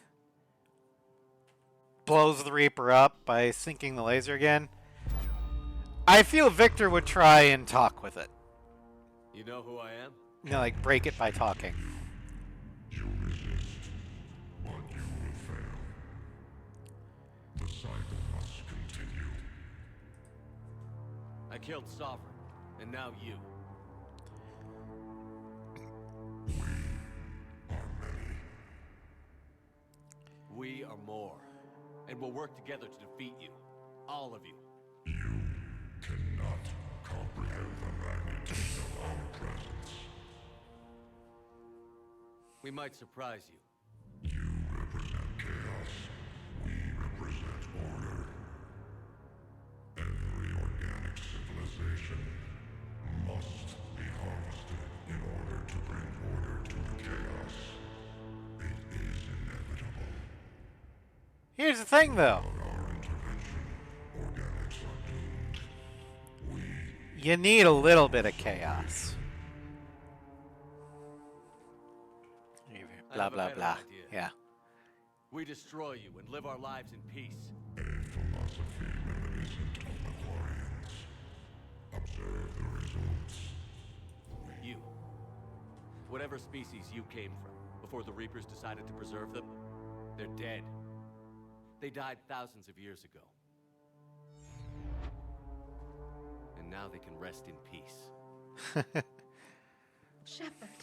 A: blows the Reaper up by sinking the laser again, I feel Victor would try and talk with it.
C: You know who I am?
A: You know, like, break it by talking.
B: You resist, but you will fail. The cycle must continue.
C: I killed Sovereign, and now you. We are more, and we'll work together to defeat you. All of you.
B: You cannot comprehend the magnitude of our presence.
C: We might surprise you.
B: You represent chaos. We represent order. Every organic civilization must be harvested in order to bring order to the chaos. It is inevitable.
A: Here's the thing, though.
B: Without our intervention, organics are doomed.
A: You need a little bit of chaos.
C: I
A: Blah,
C: have a
A: blah,
C: better
A: blah.
C: idea.
A: Yeah.
C: We destroy you and live our lives in peace.
B: A philosophy reminiscent of the Quarians. Observe the results.
C: You. Whatever species you came from, before the Reapers decided to preserve them, they're dead. They died thousands of years ago. And now they can rest in peace.
F: Shepard.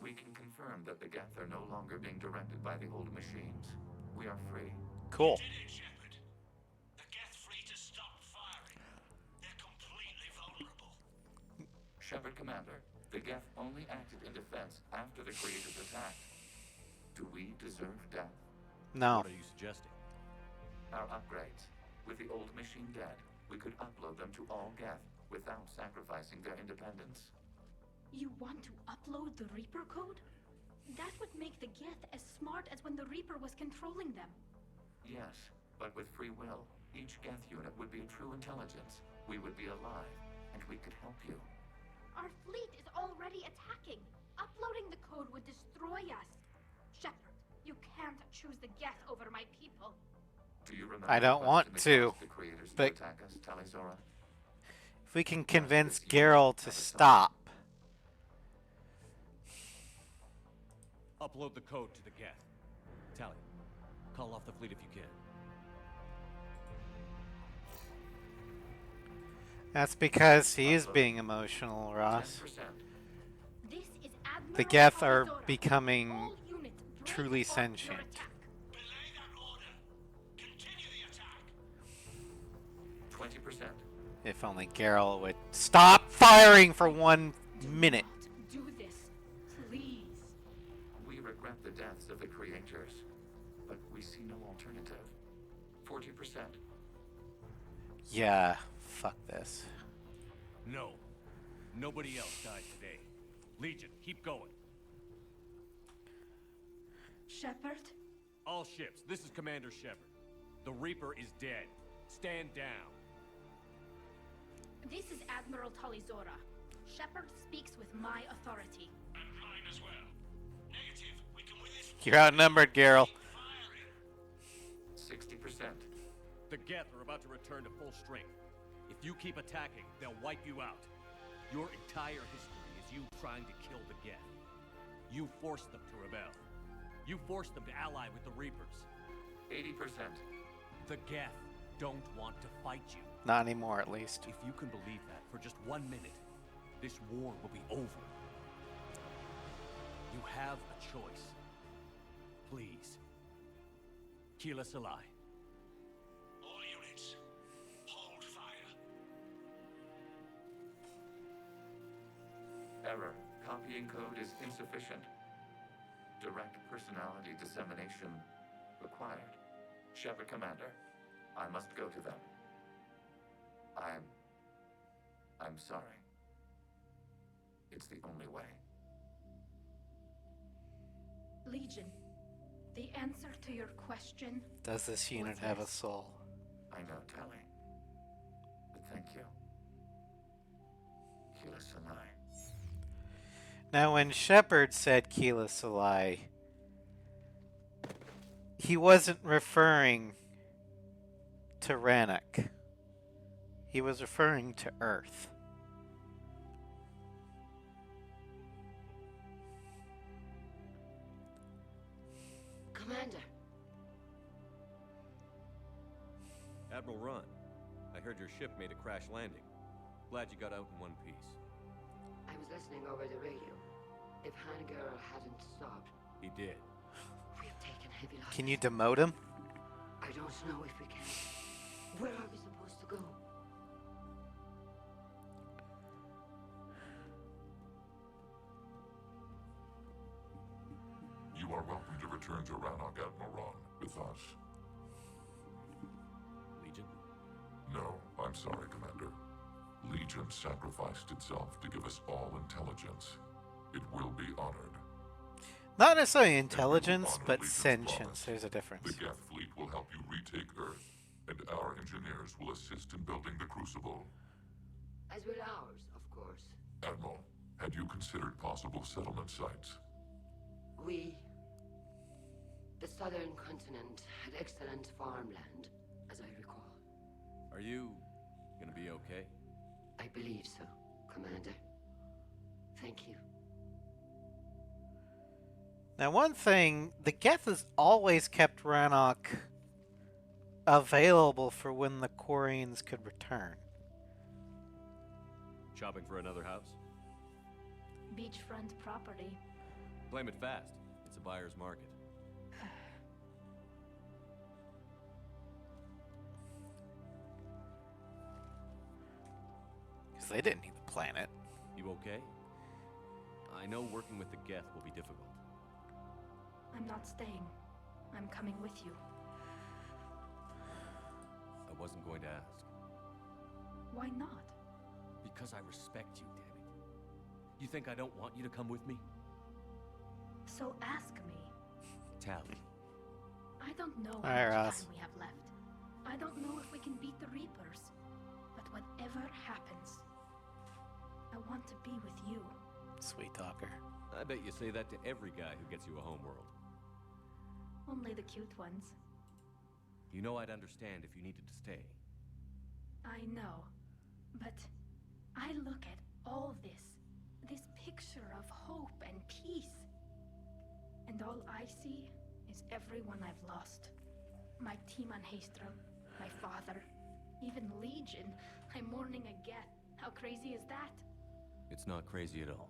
D: We can confirm that the Geth are no longer being directed by the old machines. We are free.
A: Cool.
G: You did it, Shepard. The Geth fleet has stopped firing. They're completely vulnerable.
D: Shepard, Commander, the Geth only acted in defense after the creators attacked. Do we deserve death?
A: No.
C: What are you suggesting?
D: Our upgrades. With the old machine dead, we could upload them to all Geth without sacrificing their independence.
F: You want to upload the Reaper code? That would make the Geth as smart as when the Reaper was controlling them.
D: Yes, but with free will, each Geth unit would be a true intelligence. We would be alive, and we could help you.
F: Our fleet is already attacking. Uploading the code would destroy us. Shepard, you can't choose the Geth over my people.
D: Do you remember
A: I don't want to,
D: the creators
A: but
D: attack us, Talizora?
A: if we can convince Geralt to stop.
C: Upload the code to the Geth. Tally, call off the fleet if you can.
A: That's because he is being emotional, Ross.
D: 10%.
F: This is Admiral
A: The Geth are
F: Talizora.
A: becoming
F: All units break
A: truly
F: off your
A: sentient.
F: attack.
G: Belay that order. Continue the attack.
D: 20%.
A: If only Geralt would stop firing for 1 minute.
F: Do this, please.
D: We regret the deaths of the creators, but we see no alternative. 40%.
A: Yeah, fuck this.
C: No. Nobody else dies today. Legion, keep going.
F: Shepard?
C: All ships, this is Commander Shepard. The Reaper is dead. Stand down.
F: This is Admiral Talizora. Shepard speaks with my authority.
G: And mine as well. Negative. We can win this.
A: You're outnumbered, Geralt.
D: 60%.
C: The Geth are about to return to full strength. If you keep attacking, they'll wipe you out. Your entire history is you trying to kill the Geth. You forced them to rebel. You forced them to ally with the Reapers.
D: 80%.
C: The Geth don't want to fight you.
A: Not anymore, at least.
C: If you can believe that for just 1 minute, this war will be over. You have a choice. Please. Keela Salai.
G: All units, hold fire.
D: Error. Copying code is insufficient. Direct personality dissemination required. Shepard, Commander, I must go to them. I'm sorry. It's the only way.
F: Legion, the answer to your question...
A: Does this unit have a soul?
D: I know, Tally. But thank you. Keela Salai.
A: Now, when Shepard said Keela Salai, he wasn't referring to Rannoch. He was referring to Earth.
H: Commander.
C: Admiral Ron, I heard your ship made a crash landing. Glad you got out in one piece.
H: I was listening over the radio. If Hangara hadn't stopped...
C: He did.
H: heavy loss.
A: Can you demote him?
H: I don't know if we can. Where are we supposed to go?
O: You are welcome to return to Rannoch, Admiral with us.
C: Legion?
O: No, I'm sorry, Commander. Legion sacrificed itself to give us all intelligence. It will be honored.
A: Not necessarily intelligence, but sentience. There's a difference.
O: The Geth fleet will help you retake Earth, and our engineers will assist in building the Crucible.
H: As will ours, of course.
O: Admiral, had you considered possible settlement sites?
H: The southern continent had excellent farmland, as I recall.
C: Are you gonna be okay?
H: I believe so, Commander. Thank you.
A: Now, one thing, the Geth has always kept Rannoch available for when the Quarians could return.
C: Shopping for another house?
F: Beachfront property.
C: Claim it fast. It's a buyer's market.
A: Because they didn't need the planet.
C: You okay? I know working with the Geth will be difficult.
F: I'm not staying. I'm coming with you.
C: I wasn't going to ask.
F: Why not?
C: Because I respect you, damn it. You think I don't want you to come with me?
F: So ask me.
C: Tally.
F: I don't know
A: All
F: how
A: right,
F: much
A: Ross.
F: time we have left. I don't know if we can beat the Reapers. But whatever happens, I want to be with you.
A: Sweet talker.
C: I bet you say that to every guy who gets you a homeworld.
F: Only the cute ones.
C: You know I'd understand if you needed to stay.
F: I know. But I look at all this picture of hope and peace. And all I see is everyone I've lost. My team on Haestrom, my father, even Legion. I'm mourning a Geth. How crazy is that?
C: It's not crazy at all.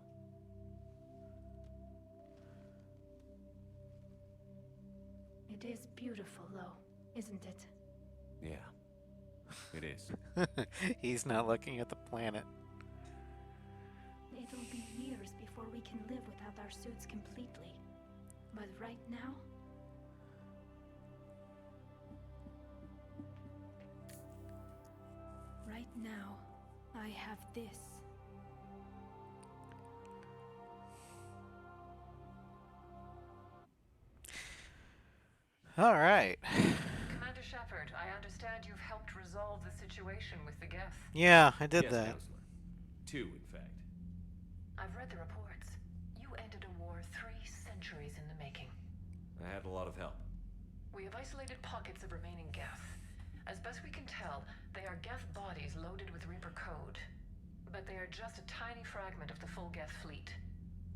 F: It is beautiful, though, isn't it?
C: Yeah, it is.
A: He's not looking at the planet.
F: It'll be years before we can live without our suits completely. But right now... Right now, I have this.
A: All right.
P: Commander Shepard, I understand you've helped resolve the situation with the Geth.
A: Yeah, I did
C: yes,
A: that.
C: Counselor. 2, in fact.
P: I've read the reports. You ended a war 3 centuries in the making.
C: I had a lot of help.
P: We have isolated pockets of remaining Geth. As best we can tell, they are Geth bodies loaded with Reaper code. But they are just a tiny fragment of the full Geth fleet.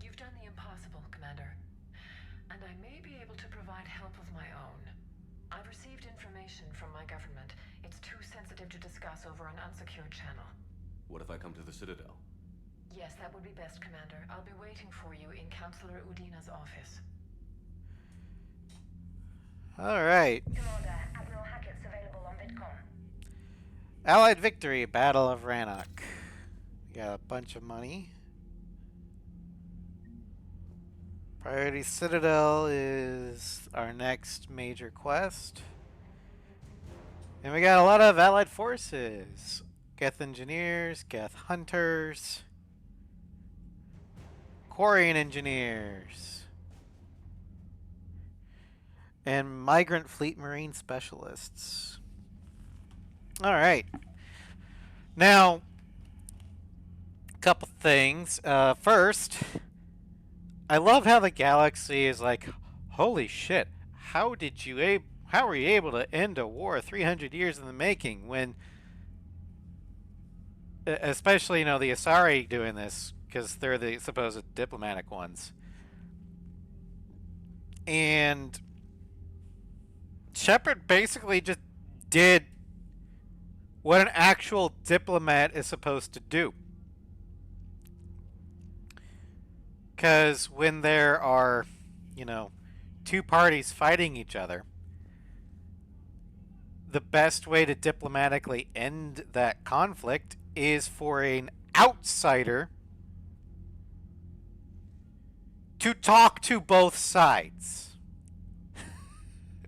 P: You've done the impossible, Commander. And I may be able to provide help of my own. I've received information from my government. It's too sensitive to discuss over an unsecured channel.
C: What if I come to the Citadel?
P: Yes, that would be best, Commander. I'll be waiting for you in Counselor Udina's office.
A: All right.
Q: Commander, Admiral Hackett's available on VidCom.
A: Allied victory, Battle of Rannoch. We got a bunch of money. Priority Citadel is our next major quest. And we got a lot of allied forces. Geth engineers, Geth hunters, Quarian engineers, and migrant fleet marine specialists. Alright. Now, a couple things. First, I love how the galaxy is like, holy shit, how were you able to end a war 300 years in the making when, especially, the Asari doing this, because they're the supposed diplomatic ones. And Shepard basically just did what an actual diplomat is supposed to do. Because when there are, two parties fighting each other, the best way to diplomatically end that conflict is for an outsider to talk to both sides.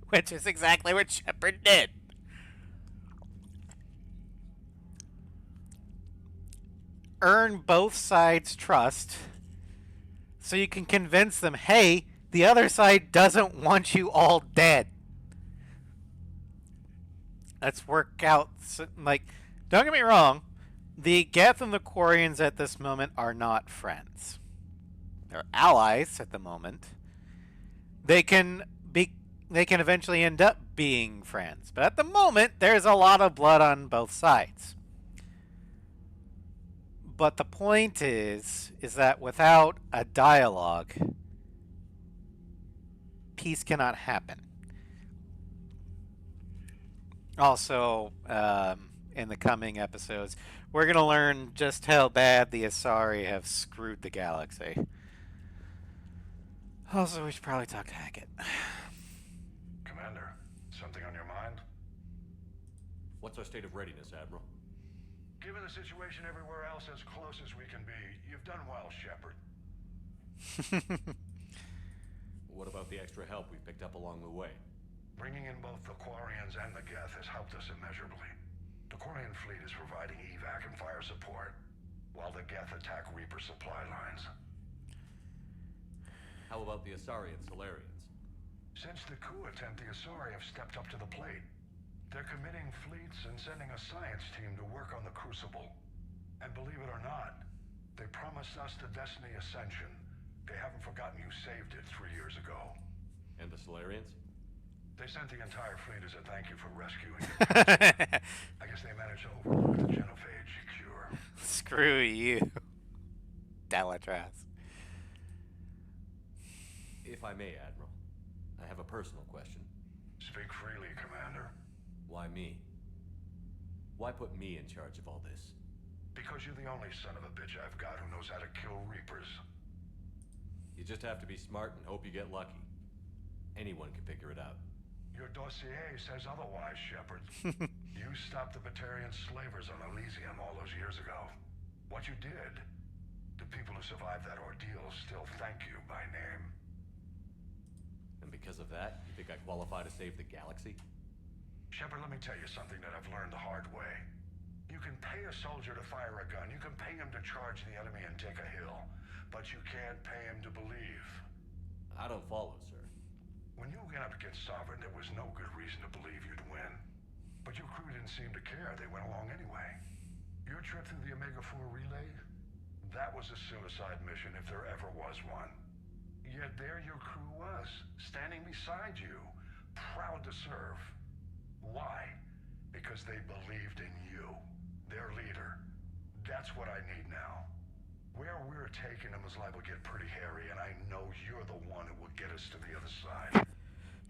A: Which is exactly what Shepard did. Earn both sides' trust so you can convince them, hey, the other side doesn't want you all dead. Let's work out. Like, don't get me wrong, the Geth and the Quarians at this moment are not friends. They're allies at the moment. They can eventually end up being friends, but at the moment there's a lot of blood on both sides. But the point is that without a dialogue, peace cannot happen. Also, in the coming episodes, we're going to learn just how bad the Asari have screwed the galaxy. Also, we should probably talk to Hackett.
B: Commander, something on your mind?
C: What's our state of readiness, Admiral?
B: Given the situation everywhere else, as close as we can be, you've done well, Shepard.
C: What about the extra help we picked up along the way?
B: Bringing in both the Quarians and the Geth has helped us immeasurably. The Quarian fleet is providing evac and fire support, while the Geth attack Reaper supply lines.
C: How about the Asari and Solarians?
B: Since the coup attempt, the Asari have stepped up to the plate. They're committing fleets and sending a science team to work on the Crucible. And believe it or not, they promised us the Destiny Ascension. They haven't forgotten you saved it 3 years ago.
C: And the Solarians?
B: They sent the entire fleet as a thank you for rescuing it. I guess they managed to overlook the genophage cure.
A: Screw you, Delatras.
C: If I may, Admiral, I have a personal question.
B: Speak freely, Commander.
C: Why me? Why put me in charge of all this?
B: Because you're the only son of a bitch I've got who knows how to kill Reapers.
C: You just have to be smart and hope you get lucky. Anyone can figure it out.
B: Your dossier says otherwise, Shepard. You stopped the Batarian slavers on Elysium all those years ago. What you did, the people who survived that ordeal still thank you by name.
C: And because of that, you think I qualify to save the galaxy?
B: Shepard, let me tell you something that I've learned the hard way. You can pay a soldier to fire a gun, you can pay him to charge the enemy and take a hill, but you can't pay him to believe.
C: I don't follow, sir.
B: When you went up against Sovereign, there was no good reason to believe you'd win. But your crew didn't seem to care, they went along anyway. Your trip through the Omega-4 relay? That was a suicide mission if there ever was one. Yet there your crew was, standing beside you, proud to serve. Why? Because they believed in you, their leader. That's what I need now. Where we're taking them is liable to get pretty hairy, and I know you're the one who will get us to the other side.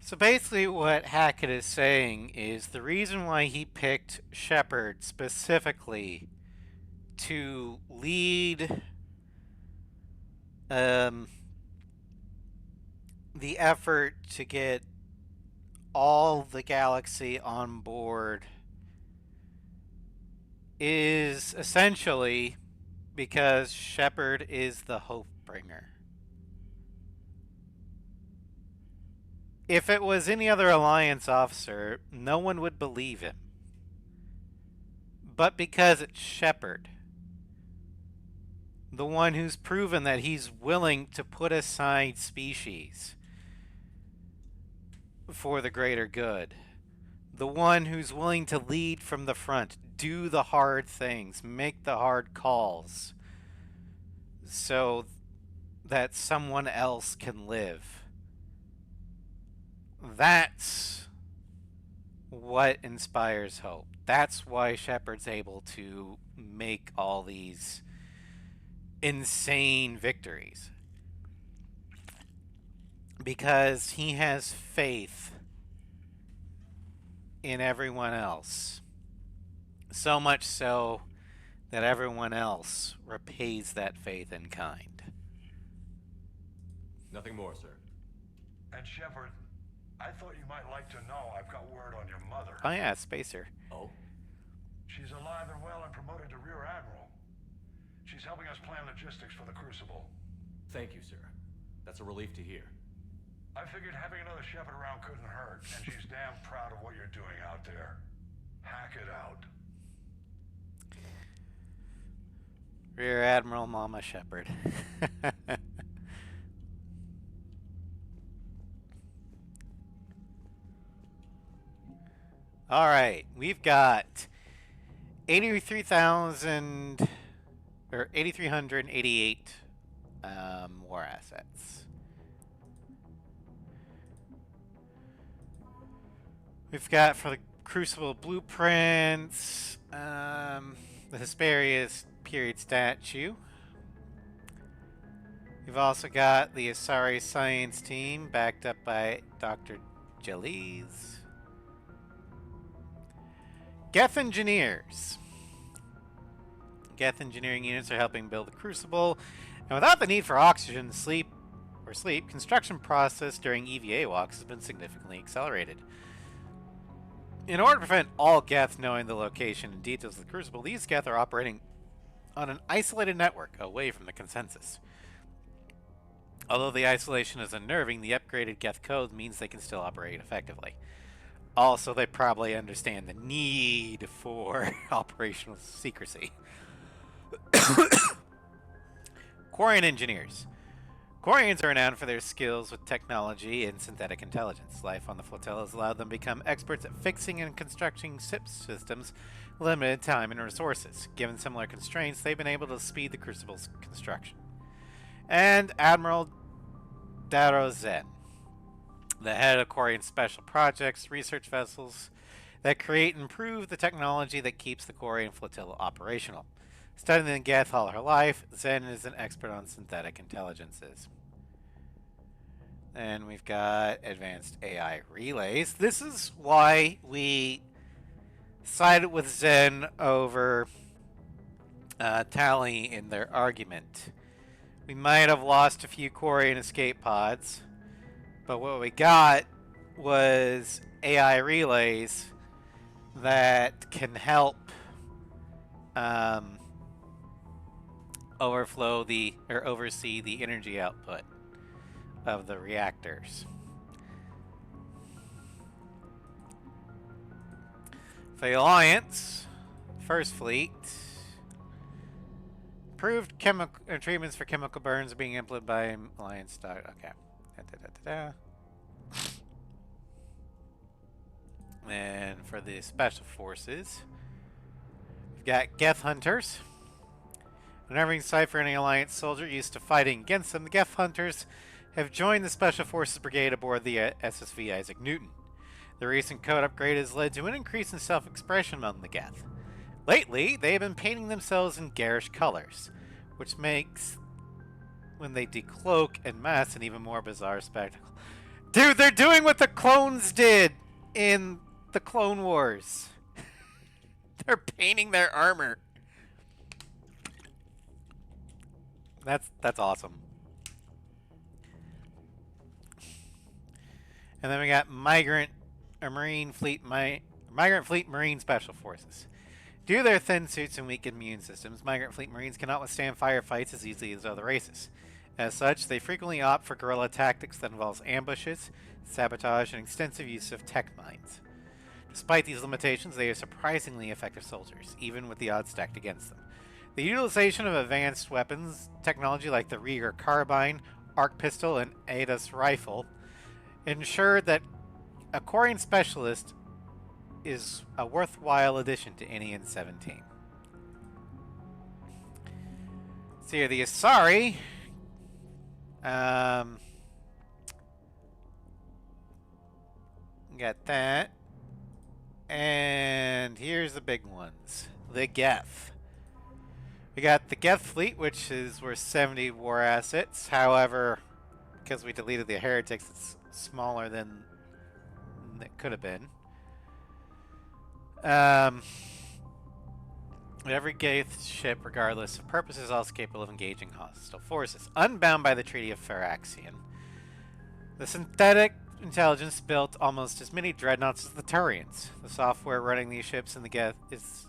A: So basically what Hackett is saying is the reason why he picked Shepard specifically to lead the effort to get all the galaxy on board is essentially because Shepard is the hope bringer. If it was any other Alliance officer, no one would believe him. But because it's Shepard, the one who's proven that he's willing to put aside species for the greater good, the one who's willing to lead from the front, do the hard things, make the hard calls, so that someone else can live. That's what inspires hope. That's why Shepard's able to make all these insane victories. Because he has faith in everyone else. So much so that everyone else repays that faith in kind.
C: Nothing more, sir.
B: And Shepard, I thought you might like to know I've got word on your mother.
A: Oh yeah, Spacer.
C: Oh?
B: She's alive and well and promoted to Rear Admiral. She's helping us plan logistics for the Crucible.
C: Thank you, sir. That's a relief to hear.
B: I figured having another Shepard around couldn't hurt, and she's damn proud of what you're doing out there. Hack it out.
A: Rear Admiral Mama Shepard. All right, we've got 83,000 or 8,388 war assets. We've got for the Crucible blueprints, the Hesperia's period statue. We've also got the Asari science team backed up by Dr. Jellies. Geth engineers. Geth engineering units are helping build the Crucible, and without the need for oxygen, sleep, construction process during EVA walks has been significantly accelerated. In order to prevent all Geth knowing the location and details of the Crucible, these Geth are operating on an isolated network away from the consensus. Although the isolation is unnerving, the upgraded Geth code means they can still operate effectively. Also, they probably understand the need for operational secrecy. Quarian engineers. Quarians are renowned for their skills with technology and synthetic intelligence. Life on the flotilla has allowed them to become experts at fixing and constructing ship systems with limited time and resources. Given similar constraints, they've been able to speed the Crucible's construction. And Admiral Daro Zen, the head of Quarian Special Projects, research vessels that create and improve the technology that keeps the Quarian flotilla operational. Studying the Geth all her life, Zen is an expert on synthetic intelligences. And we've got advanced AI relays. This is why we sided with Zen over Tally in their argument. We might have lost a few Quarian escape pods, but what we got was AI relays that can help oversee the energy output of the reactors. For the Alliance, First Fleet, improved chemical treatments for chemical burns are being implemented by Alliance. Okay. And for the Special Forces, we've got Geth Hunters. Whenever you decipher any Alliance soldier used to fighting against them, the Geth Hunters have joined the Special Forces Brigade aboard the SSV Isaac Newton. The recent code upgrade has led to an increase in self-expression among the Geth. Lately, they have been painting themselves in garish colors, which makes, when they decloak and mask, an even more bizarre spectacle. Dude, they're doing what the clones did in the Clone Wars. They're painting their armor. That's awesome. And then we got Migrant Fleet Marine Special Forces. Due to their thin suits and weak immune systems, Migrant Fleet Marines cannot withstand firefights as easily as other races. As such, they frequently opt for guerrilla tactics that involves ambushes, sabotage, and extensive use of tech mines. Despite these limitations, they are surprisingly effective soldiers, even with the odds stacked against them. The utilization of advanced weapons technology like the Rieger carbine, arc pistol, and ADAS rifle ensure that a Quarian specialist is a worthwhile addition to any N-17. So here, the Asari got that. And here's the big ones. The Geth. We got the Geth fleet, which is worth 70 war assets. However, because we deleted the heretics, it's smaller than it could have been. Every Geth ship, regardless of purpose, is also capable of engaging hostile forces, unbound by the Treaty of Pharaxian. The synthetic intelligence built almost as many dreadnoughts as the Turians. The software running these ships in the Geth is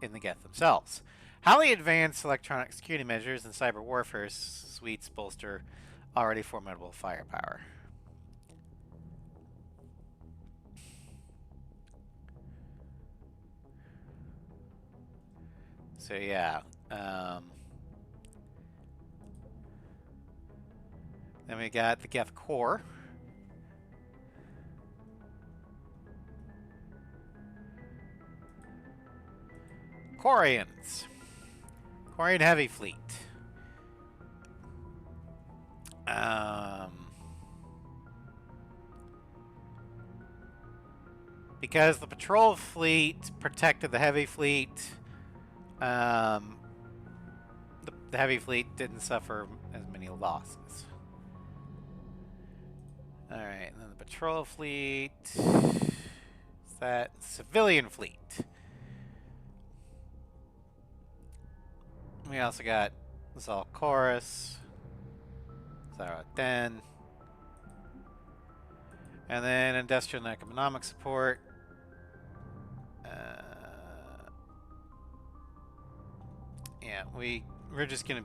A: in the Geth themselves. Highly advanced electronic security measures and cyber warfare suites bolster already formidable firepower. So yeah, then we got the Geth core. Quarians. Quarian heavy fleet. Because the patrol fleet protected the heavy fleet, the heavy fleet didn't suffer as many losses. Alright, and then the patrol fleet. Is that civilian fleet? We also got Zal Chorus, Zara Den, and then industrial and economic support. Yeah, we're just gonna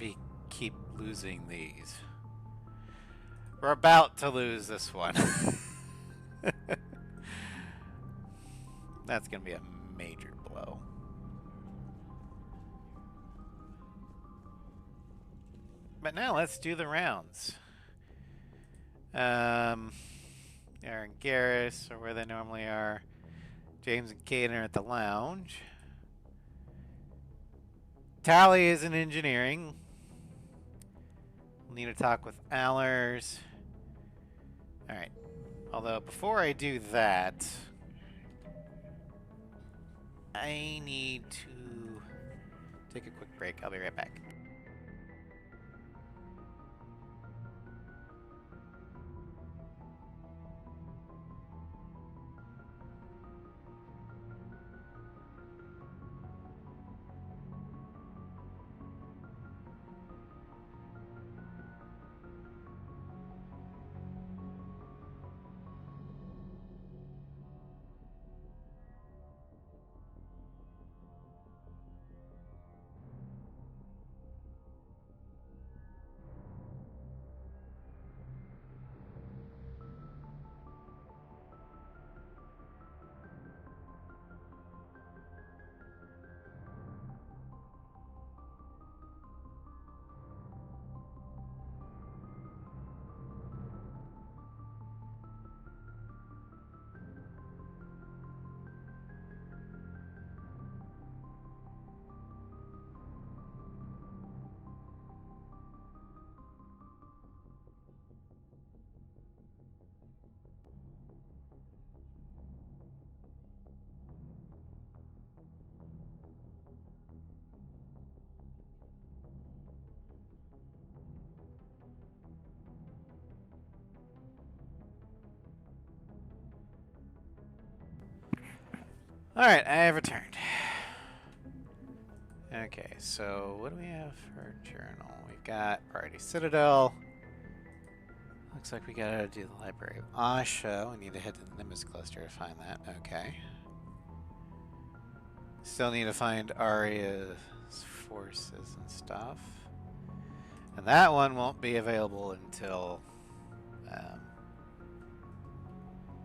A: keep losing these. We're about to lose this one. That's gonna be a major blow. But now let's do the rounds. Aaron Garrus are where they normally are. James and Caden are at the lounge. Tally is in engineering. We'll need to talk with Allers. Alright. Although before I do that, I need to take a quick break. I'll be right back. Alright, I have returned. Okay, so what do we have for journal? We've got Priority Citadel. Looks like we gotta do the Library of Asha. We need to head to the Nimbus Cluster to find that. Okay. Still need to find Arya's forces and stuff. And that one won't be available until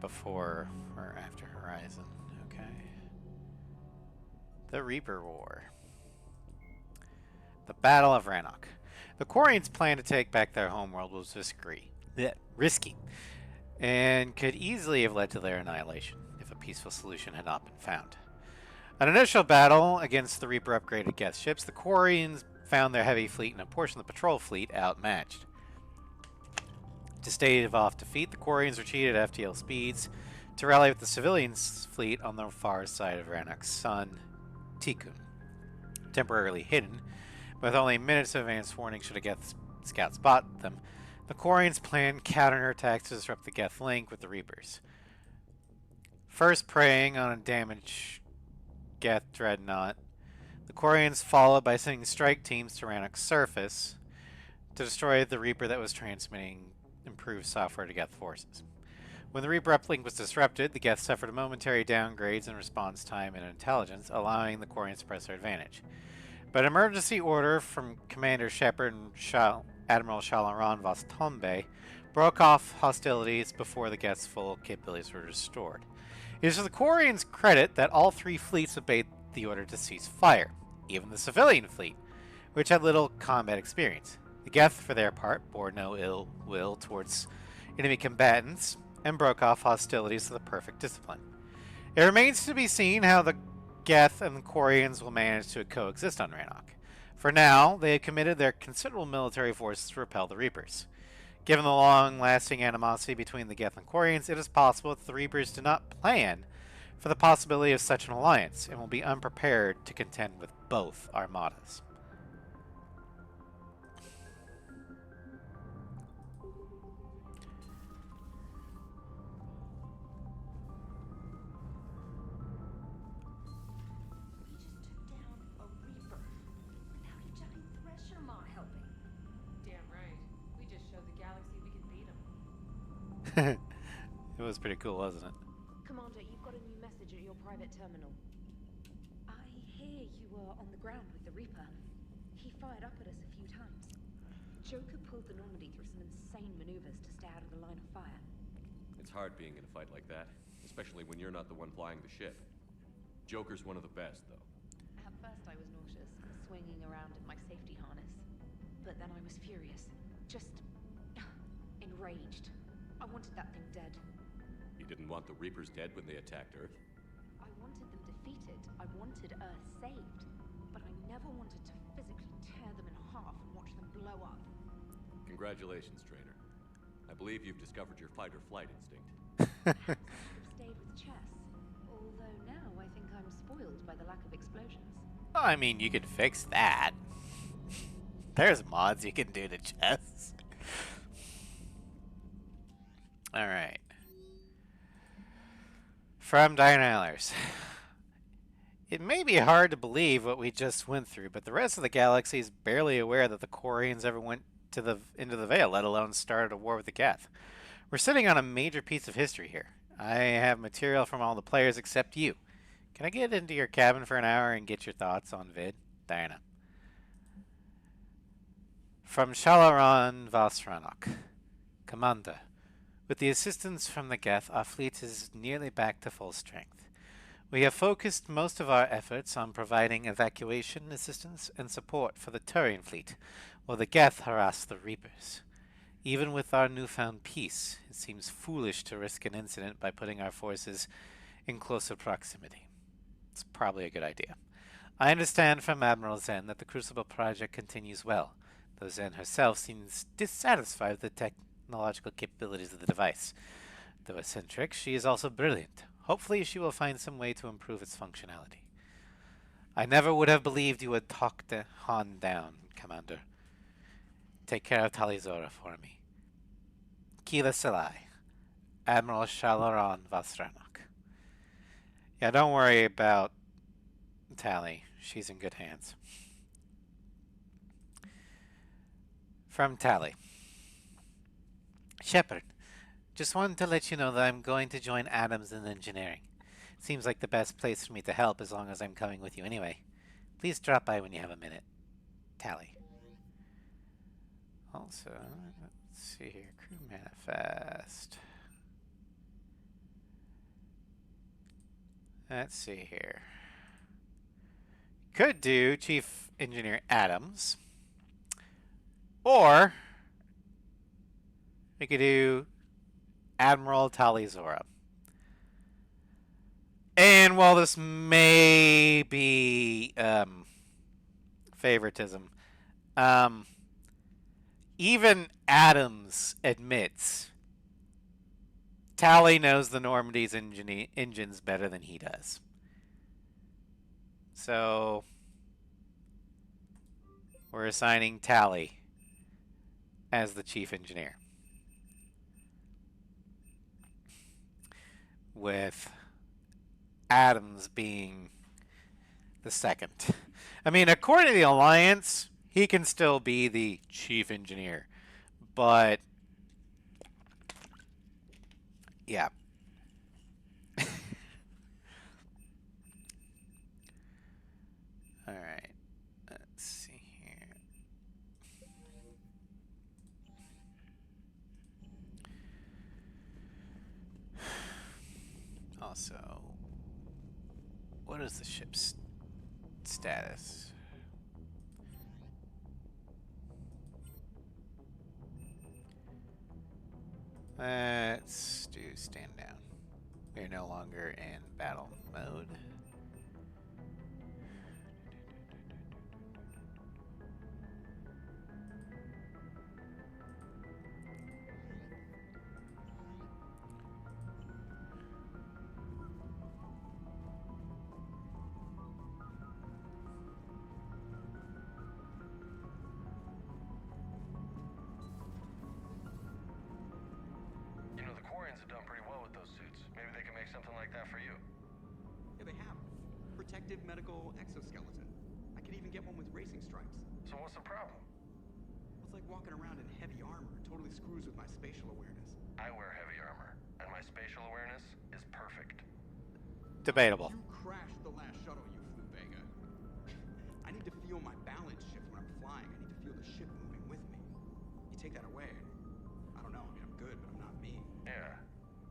A: before or after Horizon. Okay. The Reaper War. The Battle of Rannoch. The Quarians' plan to take back their homeworld was risky, and could easily have led to their annihilation if a peaceful solution had not been found. An initial battle against the Reaper upgraded Geth ships, the Quarians found their heavy fleet and a portion of the patrol fleet outmatched. To stave off defeat, the Quarians retreated at FTL speeds to rally with the civilian fleet on the far side of Rannoch's sun, Tikkun. Temporarily hidden, with only minutes of advance warning should a Geth scout spot them, the Quarians planned counterattacks to disrupt the Geth link with the Reapers. First preying on a damaged Geth dreadnought, the Quarians followed by sending strike teams to Rannoch's surface to destroy the Reaper that was transmitting improved software to Geth forces. When the Reaper uplink was disrupted, the Geth suffered momentary downgrades in response time and intelligence, allowing the Quarians to press their advantage. But an emergency order from Commander Shepard and Admiral Shalaran Vostombe broke off hostilities before the Geth's full capabilities were restored. It is to the Quarians' credit that all three fleets obeyed the order to cease fire, even the civilian fleet, which had little combat experience. The Geth, for their part, bore no ill will towards enemy combatants and broke off hostilities with a perfect discipline. It remains to be seen how the Geth and the Quarians will manage to coexist on Rannoch. For now, they have committed their considerable military forces to repel the Reapers. Given the long-lasting animosity between the Geth and Quarians, it is possible that the Reapers do not plan for the possibility of such an alliance and will be unprepared to contend with both armadas. It was pretty cool, wasn't it?
R: Commander, you've got a new message at your private terminal. I hear you were on the ground with the Reaper. He fired up at us a few times. Joker pulled the Normandy through some insane maneuvers to stay out of the line of fire.
C: It's hard being in a fight like that, especially when you're not the one flying the ship. Joker's one of the best, though.
R: At first I was nauseous, swinging around in my safety harness. But then I was furious. Just enraged. I wanted that thing dead.
C: You didn't want the Reapers dead when they attacked Earth?
R: I wanted them defeated. I wanted Earth saved. But I never wanted to physically tear them in half and watch them blow up.
C: Congratulations, trainer. I believe you've discovered your fight-or-flight instinct.
R: Perhaps I should have stayed with chess. Although now I think I'm spoiled by the lack of explosions.
A: Well, I mean, you could fix that. There's mods you can do to chess. Alright. From Diana Ehlers. It may be hard to believe what we just went through, but the rest of the galaxy is barely aware that the Quarians ever went to into the Veil, let alone started a war with the Geth. We're sitting on a major piece of history here. I have material from all the players except you. Can I get into your cabin for an hour and get your thoughts on vid? Diana. From Shalaran Vasranok. Commander. With the assistance from the Geth, our fleet is nearly back to full strength. We have focused most of our efforts on providing evacuation assistance and support for the Turian fleet, while the Geth harass the Reapers. Even with our newfound peace, it seems foolish to risk an incident by putting our forces in closer proximity. It's probably a good idea. I understand from Admiral Zen that the Crucible project continues well, though Zen herself seems dissatisfied with the technological capabilities of the device. Though eccentric, she is also brilliant. Hopefully she will find some way to improve its functionality. I never would have believed you would talk the Han down, Commander. Take care of Talizora for me. Kila Selai, Admiral Shalaran Vasranok. Yeah, don't worry about Tali. She's in good hands. From Tali. Shepard, just wanted to let you know that I'm going to join Adams in engineering. Seems like the best place for me to help as long as I'm coming with you anyway. Please drop by when you have a minute. Tally. Also, let's see here. Crew manifest. Let's see here. Could do Chief Engineer Adams. Or we could do Admiral Talizora. And while this may be favoritism, even Adams admits Tally knows the Normandy's engines better than he does. So we're assigning Tally as the chief engineer, with Adams being the second. I mean, according to the Alliance, he can still be the chief engineer, but Yeah. All right. Let's see here. Also, what is the ship's status? Let's do stand down. We're no longer in battle mode.
B: You know, the Quarians have done pretty well with those suits. Maybe they can make something like that for you.
S: Yeah, they have. Protective medical exoskeleton. I could even get one with racing stripes.
B: So what's the problem?
S: It's like walking around in heavy armor. It totally screws with my spatial awareness.
B: I wear heavy armor, and my spatial awareness is perfect.
A: Debatable.
S: You crashed the last shuttle you flew, Vega. I need to feel my balance shift when I'm flying. I need to feel the ship moving with me. You take that away, I don't know. I mean, I'm good, but I'm not me.
B: Yeah,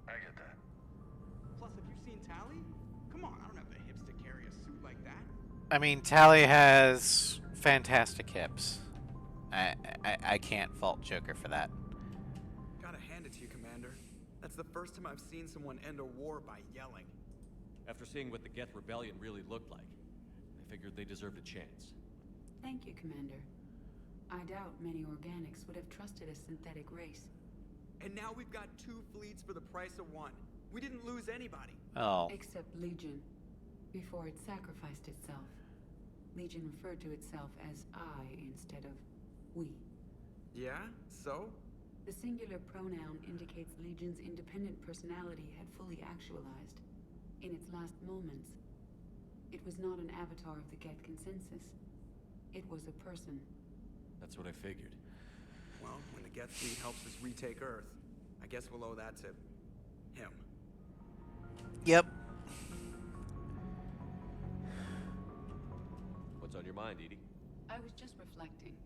B: I get that.
S: Plus, have you seen Tally? Come on, I don't have the hips to carry a suit like that.
A: I mean, Tally has fantastic hips. I can't fault Joker for that.
S: Gotta hand it to you, Commander. That's the first time I've seen someone end a war by yelling.
C: After seeing what the Geth Rebellion really looked like, I figured they deserved a chance.
I: Thank you, Commander. I doubt many organics would have trusted a synthetic race.
S: And now we've got 2 fleets for the price of 1. We didn't lose anybody.
A: Oh.
I: Except Legion, before it sacrificed itself. Legion referred to itself as I instead of we.
S: Yeah? So?
I: The singular pronoun indicates Legion's independent personality had fully actualized. In its last moments, it was not an avatar of the Geth consensus. It was a person.
C: That's what I figured.
S: Well, when the Geth fleet helps us retake Earth, I guess we'll owe that to him.
A: Yep.
C: What's on your mind, Edie?
I: I was just reflecting.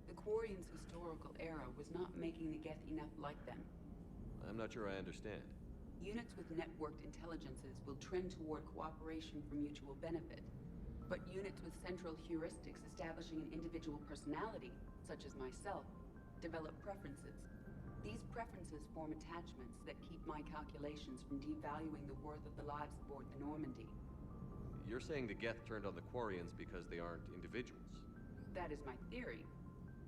I: The Quarians' historical era was not making the Geth enough like them.
C: I'm not sure I understand.
I: Units with networked intelligences will trend toward cooperation for mutual benefit. But units with central heuristics establishing an individual personality, such as myself, develop preferences. These preferences form attachments that keep my calculations from devaluing the worth of the lives aboard the Normandy.
C: You're saying the Geth turned on the Quarians because they aren't individuals?
I: That is my theory,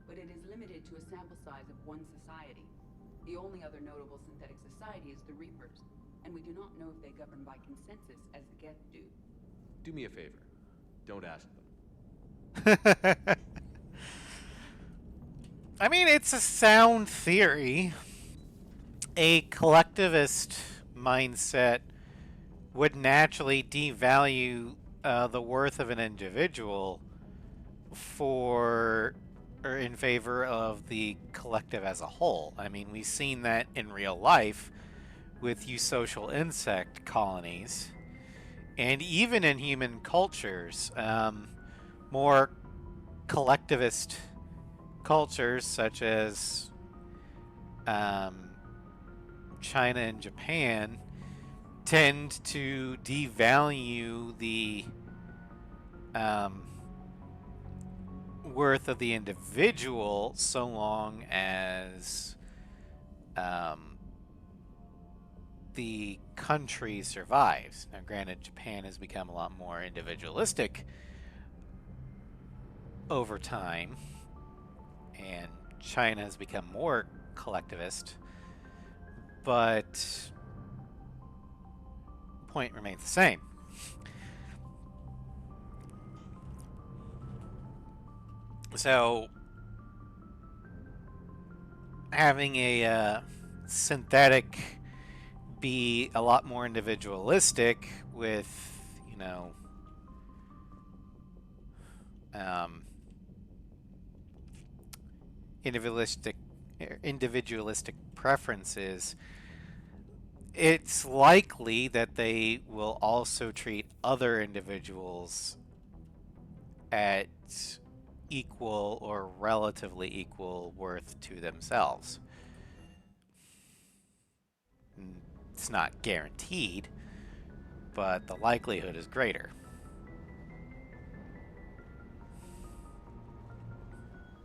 I: but it is limited to a sample size of one society. The only other notable synthetic society is the Reapers, and we do not know if they govern by consensus as the Geth do.
C: Do me a favor. Don't ask them.
A: I mean, it's a sound theory. A collectivist mindset would naturally devalue the worth of an individual for or in favor of the collective as a whole. I mean, we've seen that in real life with eusocial insect colonies, and even in human cultures, more collectivist cultures such as China and Japan tend to devalue the worth of the individual so long as the country survives. Now, granted, Japan has become a lot more individualistic over time, and China has become more collectivist, but the point remains the same. So, having a synthetic be a lot more individualistic with, you know, individualistic preferences it's likely that they will also treat other individuals at equal or relatively equal worth to themselves. It's not guaranteed, but the likelihood is greater.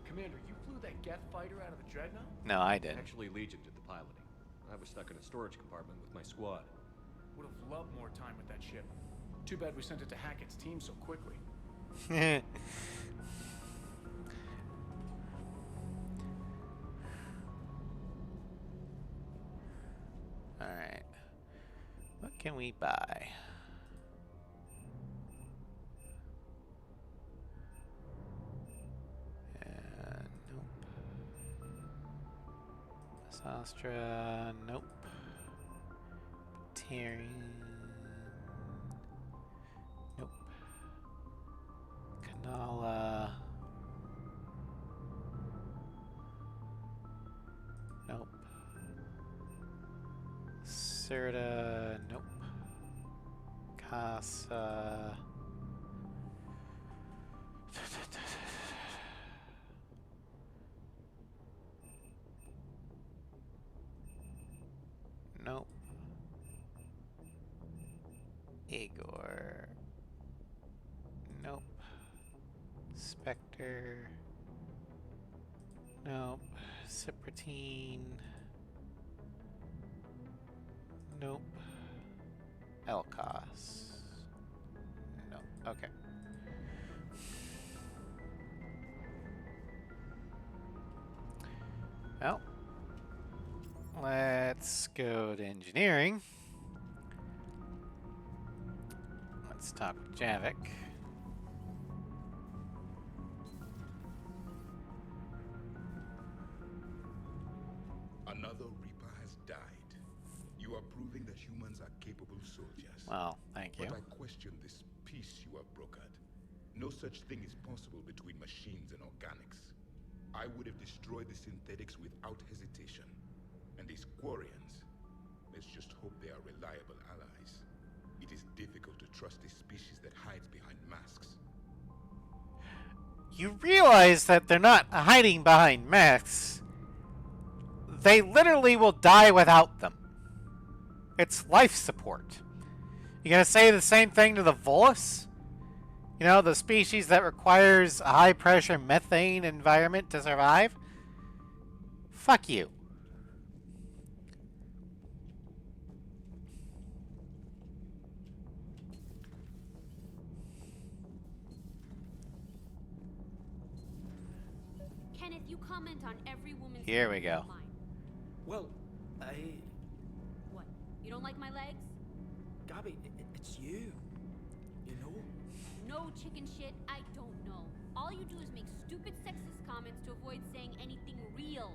T: Commander, you flew that Geth fighter out of the Dreadnought?
A: No, I didn't.
C: Actually, Legion did the piloting. I was stuck in a storage compartment with my squad.
T: Would have loved more time with that ship. Too bad we sent it to Hackett's team so quickly.
A: Alright. What can we buy? Nope. Sastra, nope. Tyrion, nope. Kanala, nope. Serta, nope. Casa. Nope. Igor. Nope. Spectre. Nope. Cypratine. Nope. Elkos. Nope. Okay. Well, let's go to engineering. Let's talk with Javik.
U: Another Reaper has died. You are proving that humans are capable soldiers.
A: Well, thank you.
U: But I question this peace you have brokered. No such thing is possible between machines and organics. I would have destroyed the synthetics without hesitation. And these Quarians, let's just hope they are reliable allies. It is difficult to trust a species that hides behind masks.
A: You realize that they're not hiding behind masks. They literally will die without them. It's life support. You gonna say the same thing to the Volus? You know, the species that requires a high-pressure methane environment to survive? Fuck you.
V: Kenneth, you comment on every woman's...
A: Here we go.
W: Well,
V: What? You don't like my legs?
W: Gabby, it's you. You know?
V: No chicken shit, I don't know. All you do is make stupid sexist comments to avoid saying anything real.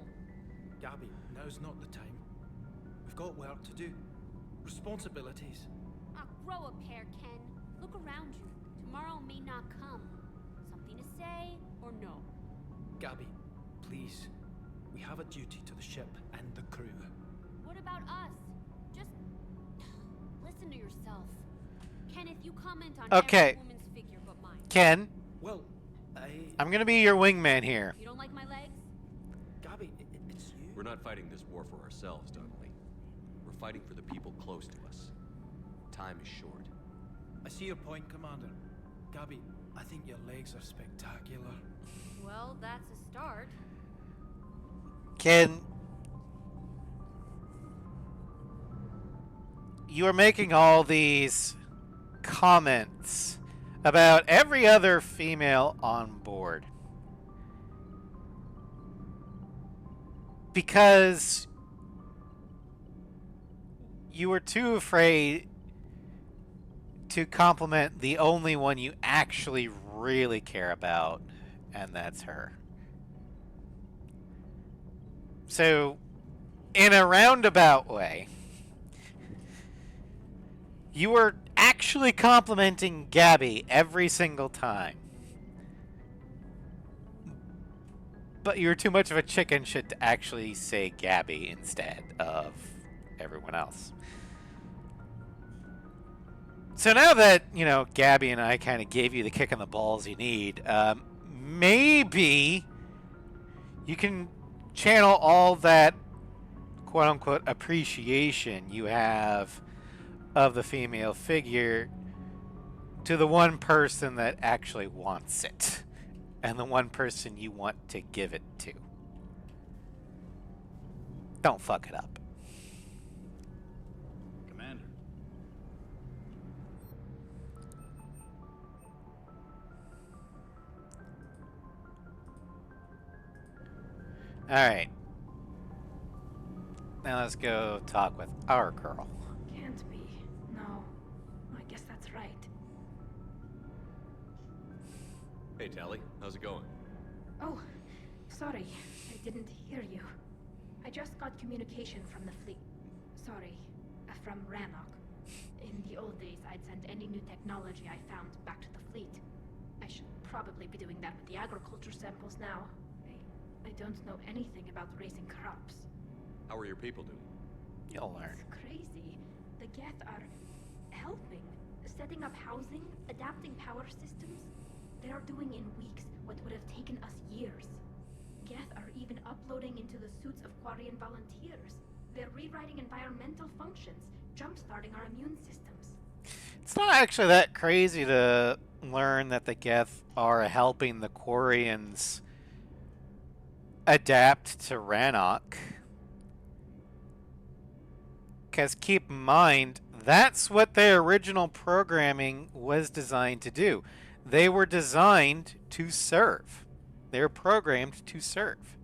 W: Gabby, now's not the time. We've got work to do. Responsibilities.
V: Ah, grow a pair, Ken. Look around you. Tomorrow may not come. Something to say or no?
W: Gabby, please. We have a duty to the ship and the crew.
V: What about us? Just listen to yourself. Kenneth, you comment on
A: Okay.
V: every woman's figure but mine.
A: Ken,
W: Well,
A: I'm gonna be your wingman here.
V: You don't like my legs?
W: Gabby, it's you.
C: We're not fighting this war for ourselves, Donnelly. We're fighting for the people close to us. Time is short.
W: I see your point, Commander. Gabby, I think your legs are spectacular.
V: Well, that's a start.
A: Ken, you are making all these comments about every other female on board because you were too afraid to compliment the only one you actually really care about, and that's her. So, in a roundabout way, you were actually complimenting Gabby every single time. But you were too much of a chicken shit to actually say Gabby instead of everyone else. So now that, you know, Gabby and I kind of gave you the kick in the balls you need, maybe you can channel all that quote-unquote appreciation you have of the female figure to the one person that actually wants it, and the one person you want to give it to. Don't fuck it up.
E: Commander.
A: Alright. Now let's go talk with our girl.
F: Can't be. No. I guess that's right.
C: Hey, Tally. How's it going?
F: Oh, sorry. I didn't hear you. I just got communication from the fleet. Sorry, from Rannoch. In the old days, I'd send any new technology I found back to the fleet. I should probably be doing that with the agriculture samples now. I don't know anything about raising crops.
C: How are your people doing?
A: You'll learn.
F: It's crazy. The Geth are helping. Setting up housing, adapting power systems. They are doing in weeks what would have taken us years. Geth are even uploading into the suits of Quarian volunteers. They're rewriting environmental functions, jump-starting our immune systems.
A: It's not actually that crazy to learn that the Geth are helping the Quarians adapt to Rannoch. Because keep in mind, that's what their original programming was designed to do. They were designed to serve. They're programmed to serve.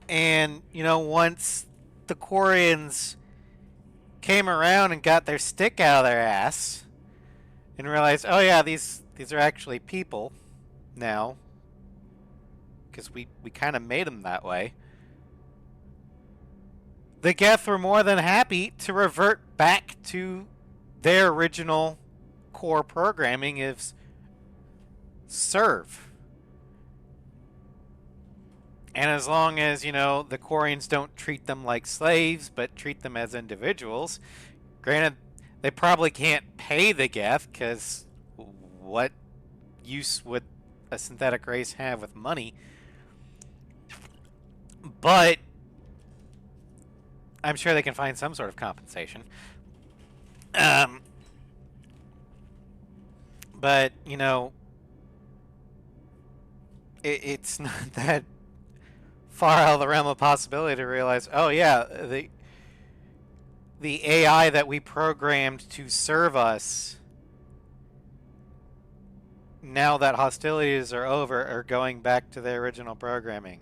A: And, you know, once the Quarians came around and got their stick out of their ass and realized, oh yeah, these are actually people now, because we kind of made them that way, the Geth were more than happy to revert back to their original core programming is serve. And as long as, you know, the Quarians don't treat them like slaves, but treat them as individuals, granted, they probably can't pay the Geth, because what use would a synthetic race have with money? But I'm sure they can find some sort of compensation. But, you know, it's not that far out of the realm of possibility to realize, oh yeah, the AI that we programmed to serve us, now that hostilities are over, are going back to their original programming.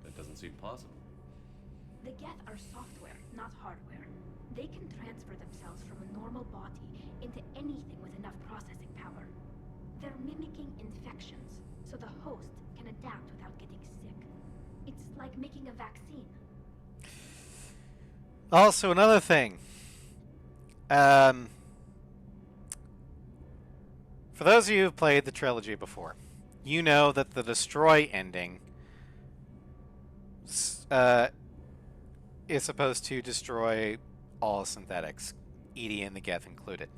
C: That doesn't seem possible.
F: The Geth are software, not hardware. They can transfer themselves from a normal body into anything with enough processing power. They're mimicking infections, so the host can adapt without getting sick. It's like making a vaccine.
A: Also, another thing. For those of you who've played the trilogy before, you know that the Destroy ending is supposed to destroy all synthetics, ED and the Geth included.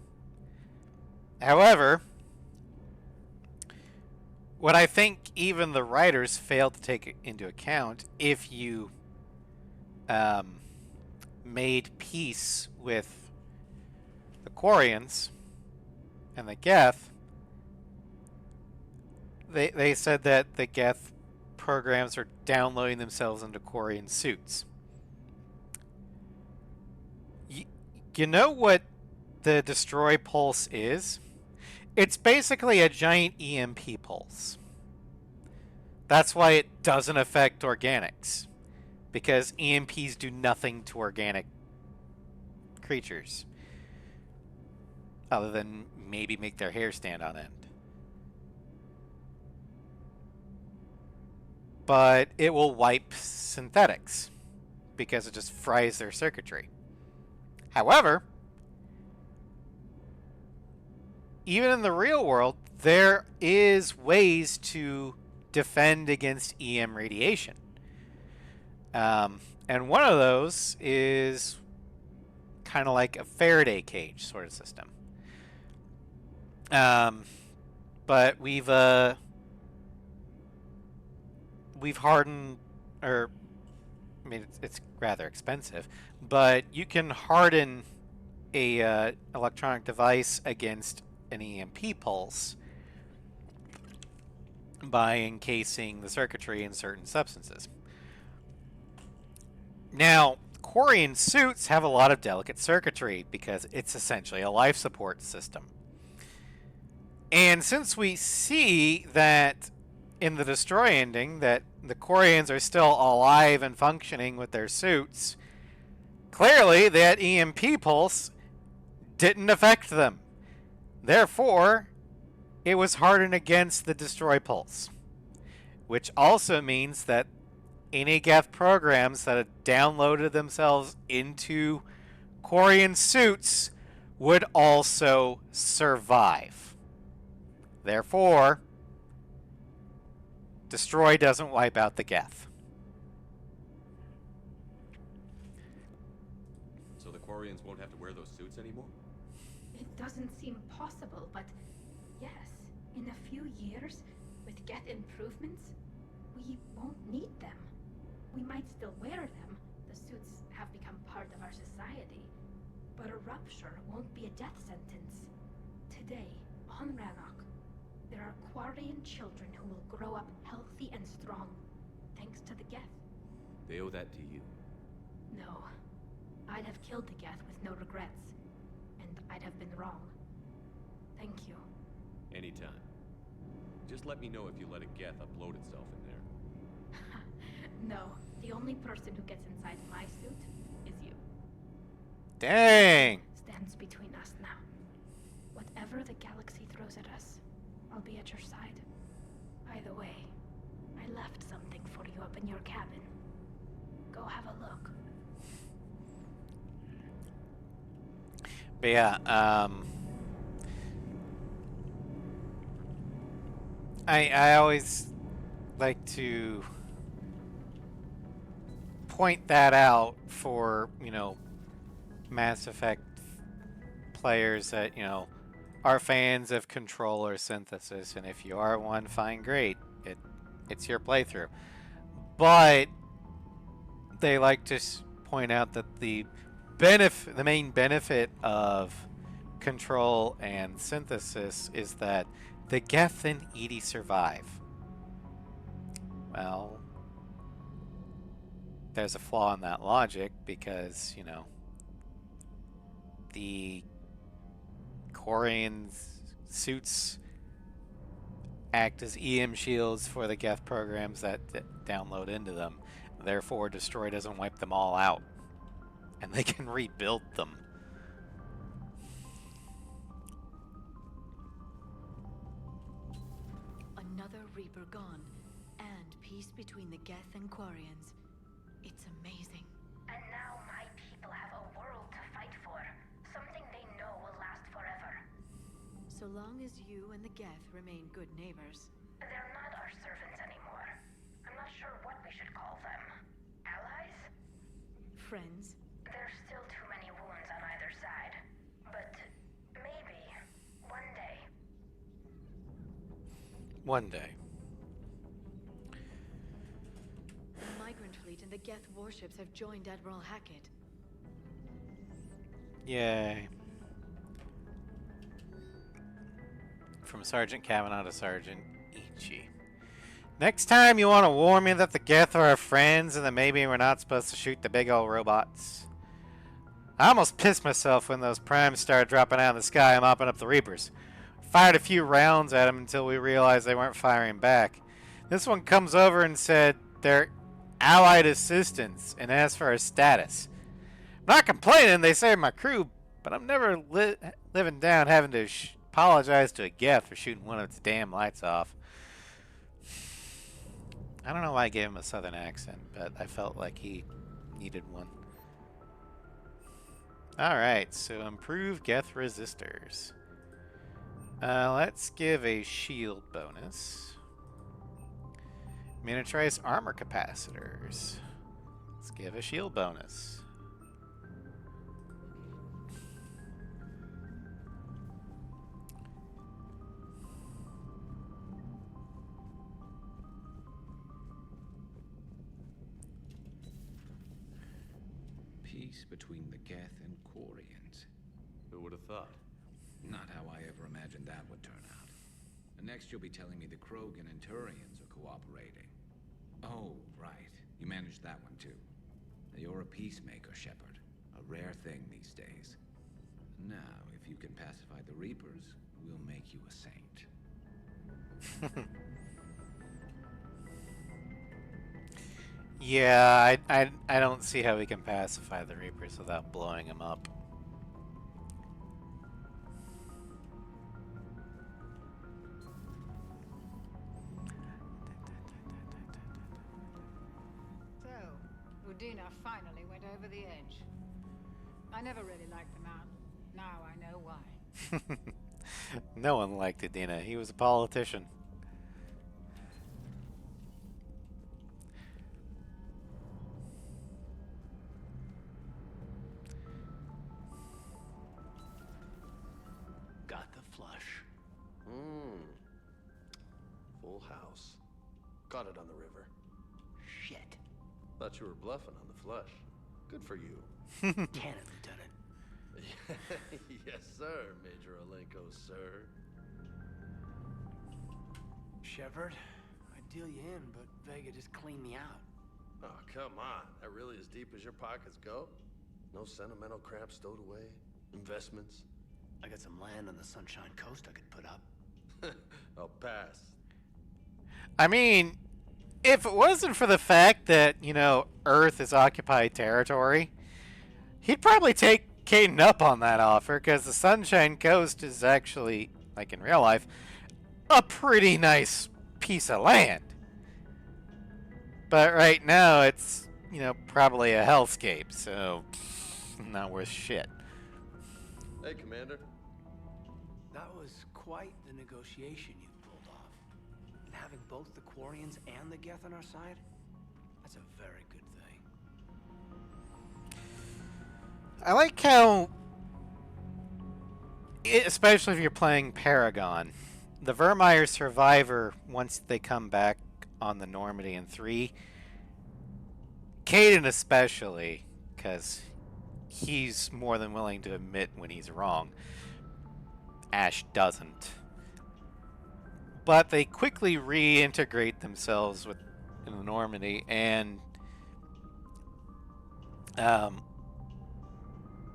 A: However, what I think even the writers failed to take into account, if you made peace with the Quarians and the Geth, they said that the Geth programs are downloading themselves into Quarian suits. You know what the Destroy Pulse is? It's basically a giant EMP pulse. That's why it doesn't affect organics, because EMPs do nothing to organic creatures other than maybe make their hair stand on end. But it will wipe synthetics because it just fries their circuitry. However, even in the real world, there is ways to defend against EM radiation. And one of those is kind of like a Faraday cage sort of system. But we've hardened, or I mean, it's rather expensive, but you can harden a electronic device against an EMP pulse by encasing the circuitry in certain substances. Now, Quarian suits have a lot of delicate circuitry because it's essentially a life support system. And since we see that in the Destroy ending that the Quarians are still alive and functioning with their suits, clearly that EMP pulse didn't affect them. Therefore, it was hardened against the Destroy pulse. Which also means that any Geth programs that had downloaded themselves into Quarian suits would also survive. Therefore, Destroy doesn't wipe out the Geth.
E: So the Quarians won't have to wear those suits anymore?
F: It doesn't seem possible, but yes, in a few years, with Geth improvements, we won't need them. We might still wear them. The suits have become part of our society. But a rupture won't be a death sentence. Today, on Rannoch, there are Quarian children who will grow up healthy and strong, thanks to the Geth.
E: They owe that to you.
F: No. I'd have killed the Geth with no regrets. And I'd have been wrong. Thank you.
E: Anytime. Just let me know if you let a Geth upload itself in there.
F: No, the only person who gets inside my suit is you.
A: Dang!
F: Stands between us now. Whatever the galaxy throws at us, I'll be at your side. By the way, I left something for you up in your cabin. Go have a look.
A: But yeah, I always like to point that out for, you know, Mass Effect players that, you know, are fans of Control or Synthesis, and if you are one, fine, great. It's your playthrough. But they like to point out that the main benefit of Control and Synthesis is that the Geth and EDI survive. Well, there's a flaw in that logic because, you know, the Quarian suits act as EM shields for the Geth programs that download into them. Therefore, Destroy doesn't wipe them all out. And they can rebuild them.
K: Another Reaper gone, and peace between the Geth and Quarians. It's amazing.
Q: And now my people have a world to fight for. Something they know will last forever.
K: So long as you and the Geth remain good neighbors.
Q: They're not our servants anymore. I'm not sure what we should call them. Allies?
K: Friends?
Q: There's still too many wounds on either side. But maybe one day.
A: One day.
K: The migrant fleet and the Geth warships have joined Admiral Hackett.
A: Yay. From Sergeant Kavanaugh to Sergeant Ichi. Next time you want to warn me that the Geth are our friends and that maybe we're not supposed to shoot the big old robots. I almost pissed myself when those primes started dropping out of the sky and mopping up the Reapers. Fired a few rounds at them until we realized they weren't firing back. This one comes over and said they're allied assistants and asked for our status. I'm not complaining, they saved my crew, but I'm never living down having to apologize to a Geth for shooting one of its damn lights off. I don't know why I gave him a southern accent, but I felt like he needed one. Alright, so improve Geth resistors. Let's give a shield bonus. Miniaturize armor capacitors. Let's give a shield bonus.
J: Peace between the Geth and Quarians.
E: Who would have thought?
J: Not how I ever imagined that would turn out. And next you'll be telling me the Krogan and Turians are cooperating. Oh, right. You managed that one too. You're a peacemaker, Shepard. A rare thing these days. Now, if you can pacify the Reapers, we'll make you a saint.
A: Yeah, I don't see how we can pacify the Reapers without blowing them up.
L: So, Udina finally went over the edge. I never really liked the man. Now I know why.
A: No one liked Udina. He was a politician.
N: Got the flush.
X: Full house. Got it on the river.
N: Shit.
X: Thought you were bluffing on the flush. Good for you.
N: Cannon, Lieutenant.
X: Yes, sir, Major Olenko, sir.
N: Shepard, I'd deal you in, but Vega just cleaned me out.
X: Oh, come on. That really as deep as your pockets go? No sentimental crap stowed away? Investments?
N: I got some land on the Sunshine Coast I could put up.
X: I'll pass.
A: I mean, if it wasn't for the fact that, you know, Earth is occupied territory, he'd probably take Caden up on that offer, because the Sunshine Coast is actually, like in real life, a pretty nice piece of land. But right now, it's, you know, probably a hellscape, so not worth shit.
X: Hey, Commander.
N: That was quite the negotiation you pulled off. And having both the Quarians and the Geth on our side, that's a very good thing.
A: I like how, especially if you're playing Paragon, the Vermeer Survivor, once they come back on the Normandy in 3, Caden especially, because he's more than willing to admit when he's wrong. Ash doesn't. But they quickly reintegrate themselves in the Normandy and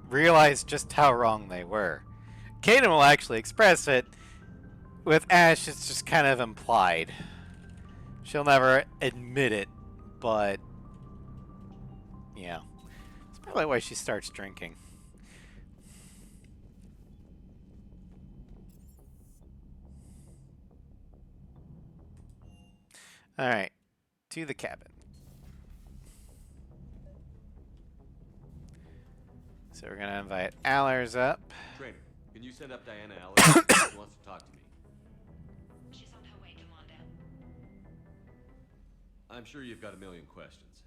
A: realize just how wrong they were. Caden will actually express it. With Ash, it's just kind of implied. She'll never admit it, but yeah. It's probably why she starts drinking. Alright, to the cabin. So we're going to invite Allers up.
E: Trainer, can you send up Diana Allers? She wants to talk to me.
H: She's on her way, Commander.
E: I'm sure you've got a million questions.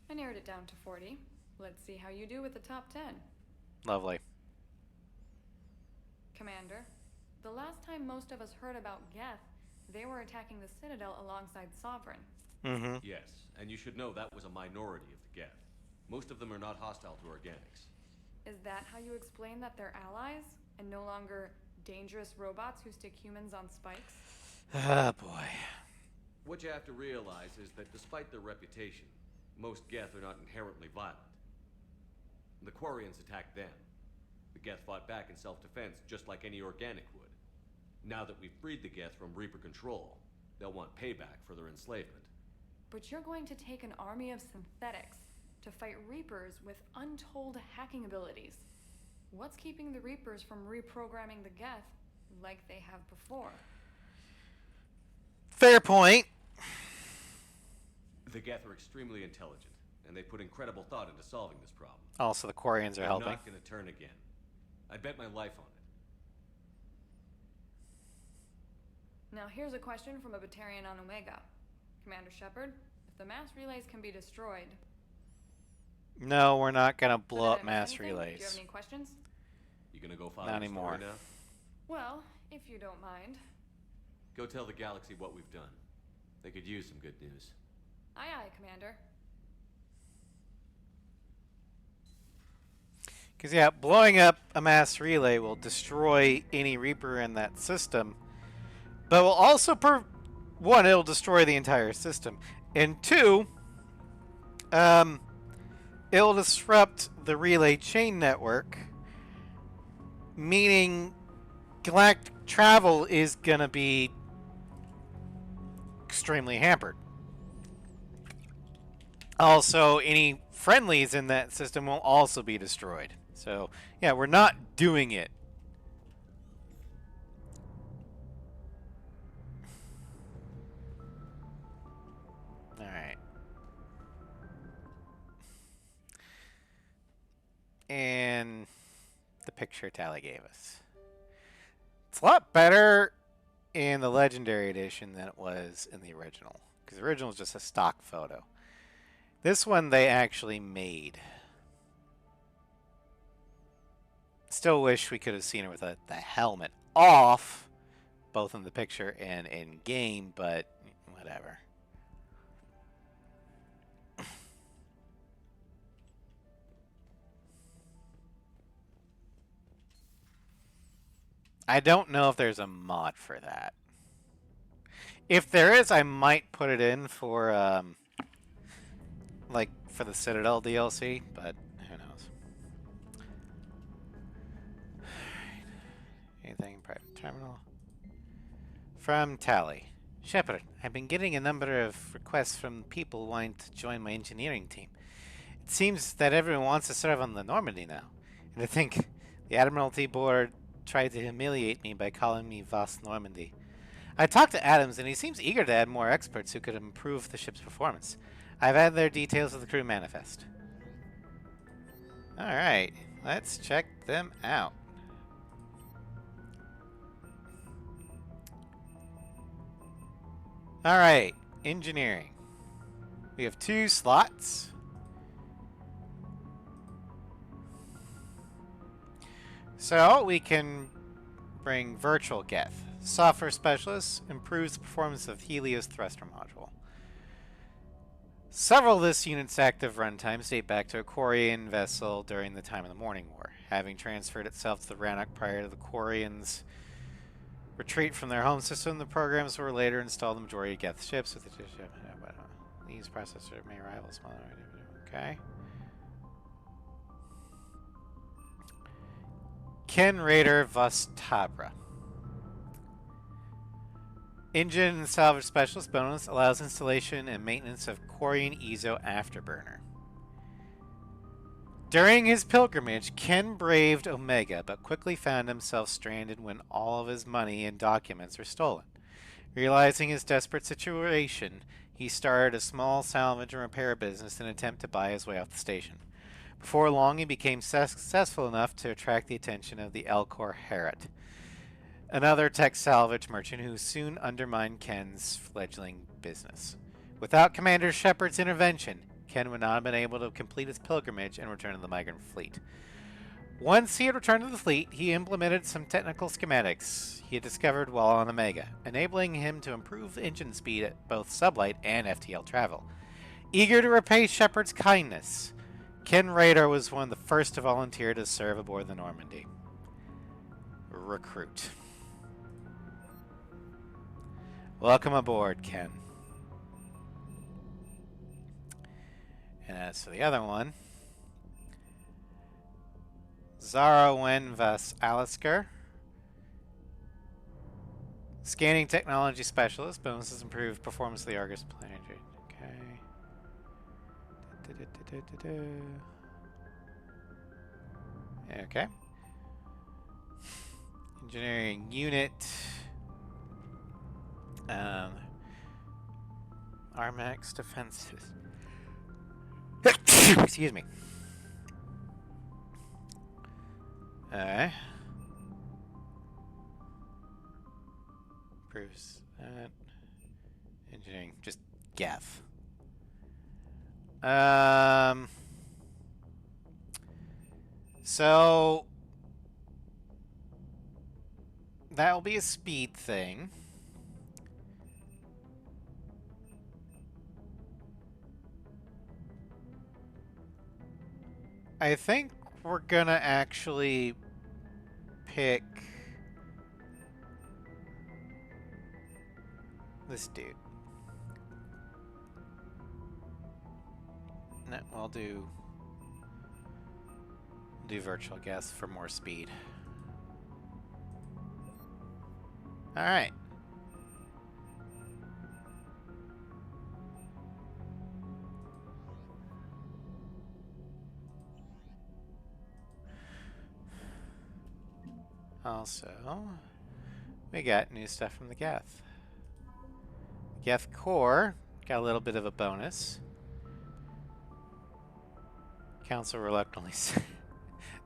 Y: I narrowed it down to 40. Let's see how you do with the top 10.
A: Lovely.
Y: Commander, the last time most of us heard about Geth, they were attacking the Citadel alongside Sovereign.
A: Mm-hmm.
E: Yes, and you should know that was a minority of the Geth. Most of them are not hostile to organics.
Y: Is that how you explain that they're allies, and no longer dangerous robots who stick humans on spikes?
A: Ah, boy.
E: What you have to realize is that despite their reputation, most Geth are not inherently violent. The Quarians attacked them. The Geth fought back in self-defense just like any organic would. Now that we've freed the Geth from Reaper control, they'll want payback for their enslavement.
Y: But you're going to take an army of synthetics to fight Reapers with untold hacking abilities. What's keeping the Reapers from reprogramming the Geth like they have before?
A: Fair point.
E: The Geth are extremely intelligent, and they put incredible thought into solving this problem.
A: Also, the Quarians are helping.
E: I'm not going to turn again. I'd bet my life on it.
Y: Now here's a question from a Batarian on Omega. Commander Shepard, if the mass relays can be destroyed,
A: No, we're not gonna
Y: So
A: blow
Y: did I
A: up
Y: miss
A: mass
Y: anything? Do you have
A: relays.
Y: any questions?
E: You gonna go follow
A: Not
E: your
A: anymore.
E: story now?
Y: Well, if you don't mind.
E: Go tell the galaxy what we've done. They could use some good news.
Y: Aye, aye, Commander.
A: Because, yeah, blowing up a mass relay will destroy any Reaper in that system, but will also, one, it'll destroy the entire system, and two, it'll disrupt the relay chain network, meaning galactic travel is going to be extremely hampered. Also, any friendlies in that system will also be destroyed. So, yeah, we're not doing it. Alright. And the picture Tally gave us. It's a lot better in the Legendary Edition than it was in the original. Because the original was just a stock photo. This one they actually made. Still wish we could have seen her with the helmet off, both in the picture and in game, but whatever. I don't know if there's a mod for that. If there is, I might put it in for like for the Citadel DLC, but who knows. Anything in private terminal? From Tally. Shepard, I've been getting a number of requests from people wanting to join my engineering team. It seems that everyone wants to serve on the Normandy now. And I think the Admiralty Board tried to humiliate me by calling me Voss Normandy. I talked to Adams, and he seems eager to add more experts who could improve the ship's performance. I've added their details to the crew manifest. Alright, let's check them out. Alright, engineering. We have 2 slots. So we can bring Virtual Geth. Software Specialist improves the performance of Helios thruster module. Several of this unit's active runtimes date back to a Quarian vessel during the time of the Morning War, having transferred itself to the Rannoch prior to the Quarians' retreat from their home system. The programs were later installed in the majority of Geth ships with the these processors may rival smaller. Okay. Ken Raider Vostabra. Engine and Salvage Specialist bonus allows installation and maintenance of Quarian Ezo Afterburner. During his pilgrimage, Ken braved Omega, but quickly found himself stranded when all of his money and documents were stolen. Realizing his desperate situation, he started a small salvage and repair business in an attempt to buy his way off the station. Before long, he became successful enough to attract the attention of the Elcor Harrod, another tech salvage merchant who soon undermined Ken's fledgling business. Without Commander Shepard's intervention, Ken would not have been able to complete his pilgrimage and return to the migrant fleet. Once he had returned to the fleet, he implemented some technical schematics he had discovered while on Omega, enabling him to improve engine speed at both sublight and FTL travel. Eager to repay Shepard's kindness, Ken Raider was one of the first to volunteer to serve aboard the Normandy. Recruit. Welcome aboard, Ken. And as for the other one, Zara Wen Vas Alisker. Scanning Technology Specialist. Bonuses improve performance of the Argus planet. Okay. Okay. Engineering Unit. Armax Defenses. Excuse me. Alright. Improves that. Engineering. Just Geth. So that'll be a speed thing. I think we're gonna actually pick this dude. No, I'll do virtual guess for more speed. All right. Also, we got new stuff from the Geth. Geth Core got a little bit of a bonus. Council reluctantly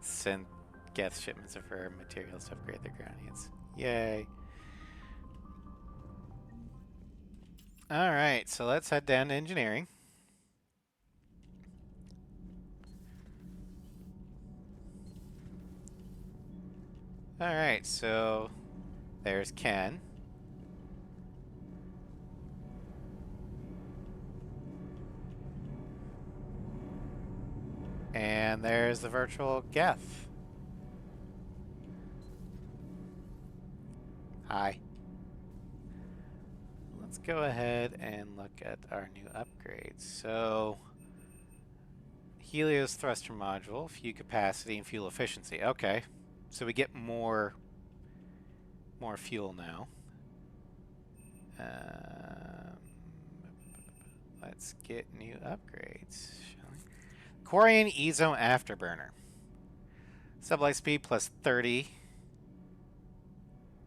A: send Geth shipments of rare materials to upgrade their ground units. Yay. Alright, so let's head down to engineering. Alright, so there's Ken. And there's the virtual Geth. Hi. Let's go ahead and look at our new upgrades. So, Helios thruster module, fuel capacity, and fuel efficiency. Okay, so we get more fuel now. Let's get new upgrades, shall we? Quarian Ezo Afterburner. Sublight speed plus 30.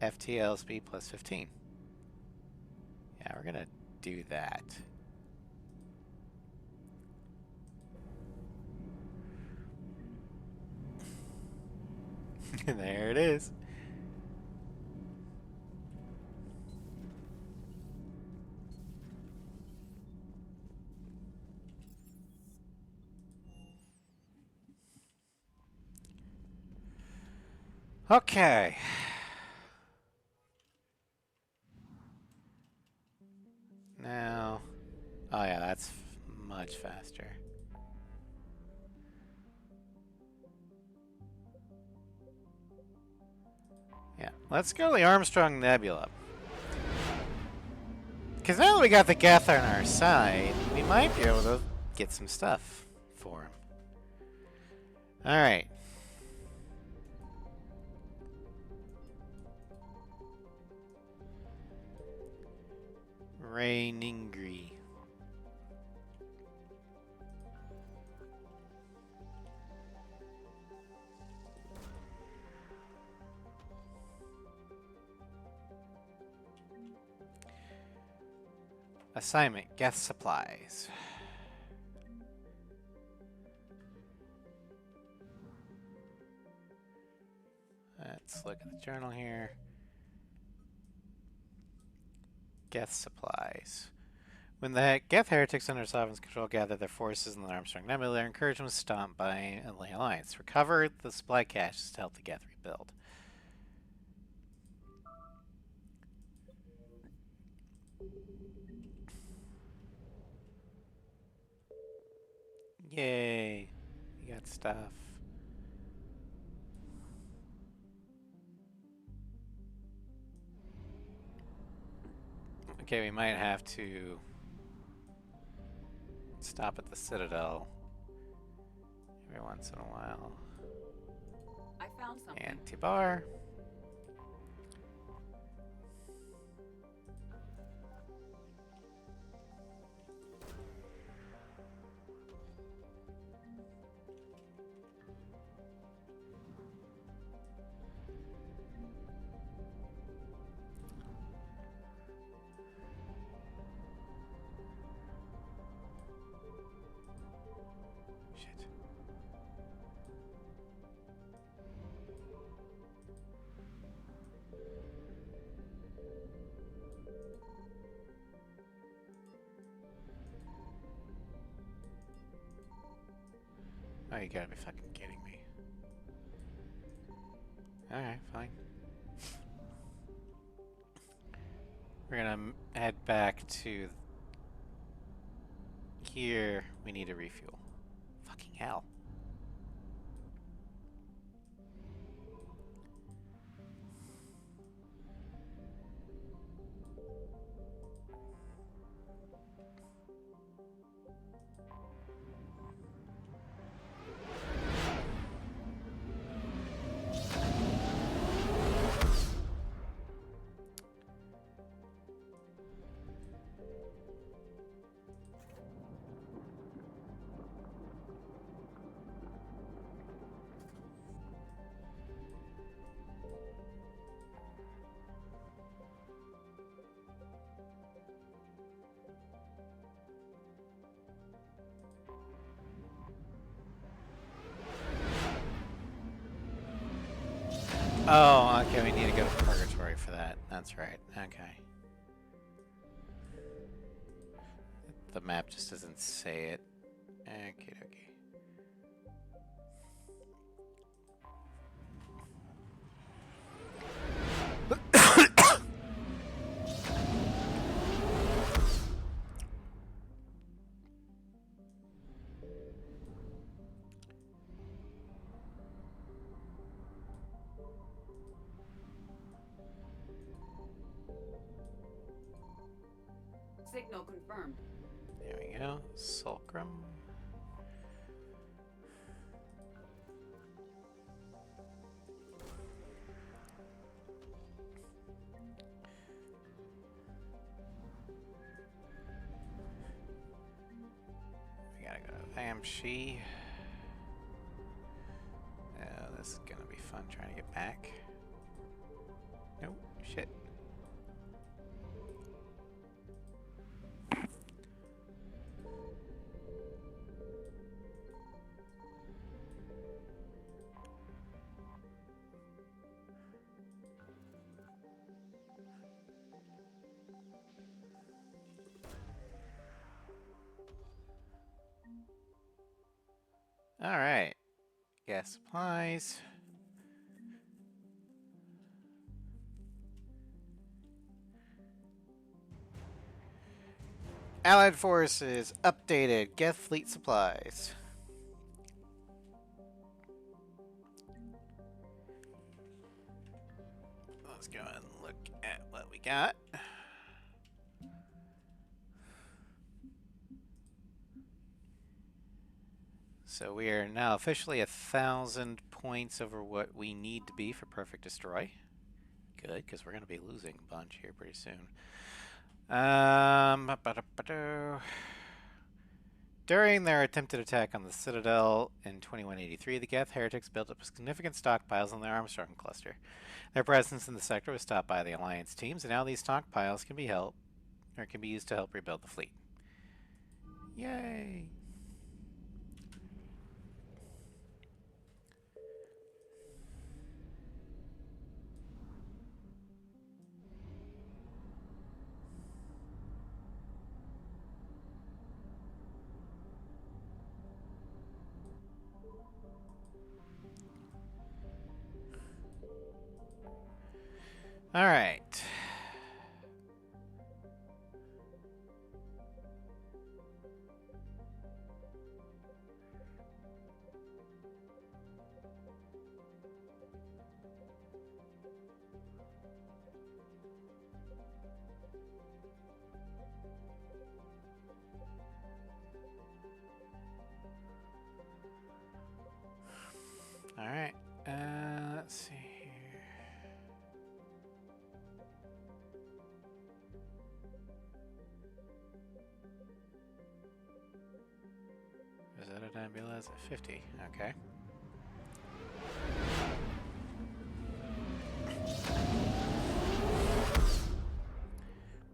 A: FTL speed plus 15. Yeah, we're gonna do that. There it is. Okay. Now, oh yeah, that's much faster. Yeah, let's go to the Armstrong Nebula. Because now that we got the Geth on our side, we might be able to get some stuff for him. Alright. Rainingri. Assignment, Geth supplies. Let's look at the journal here. Geth supplies. When the Geth heretics under Sovereign's control gather their forces in the Armstrong Nebula, they're encouraged and stomped by the Alliance. Recover the supply caches to help the Geth rebuild. Yay. We got stuff. Okay, we might have to stop at the Citadel every once in a while.
I: I found something.
A: Anti-bar. Oh, you gotta be fucking kidding me. Alright, fine. We're gonna head back to here. We need a refuel. Fucking hell. Oh, okay, we need to go to Purgatory for that. That's right. Okay. The map just doesn't say it. Okay, okay.
I: Signal confirmed.
A: There we go. Fulcrum. We gotta go to Vamshi. This is gonna be fun trying to get back. Nope, shit. Alright. Gas supplies. Allied forces updated. Geth fleet supplies. Let's go and look at what we got. So we are now officially 1,000 points over what we need to be for Perfect Destroy. Good, because we're going to be losing a bunch here pretty soon. During their attempted attack on the Citadel in 2183, the Geth heretics built up significant stockpiles on the Armstrong cluster. Their presence in the sector was stopped by the Alliance teams, and now these stockpiles can be used to help rebuild the fleet. Yay! All right. All right. Let's see here. Is that a nebula? Is it 50? Okay.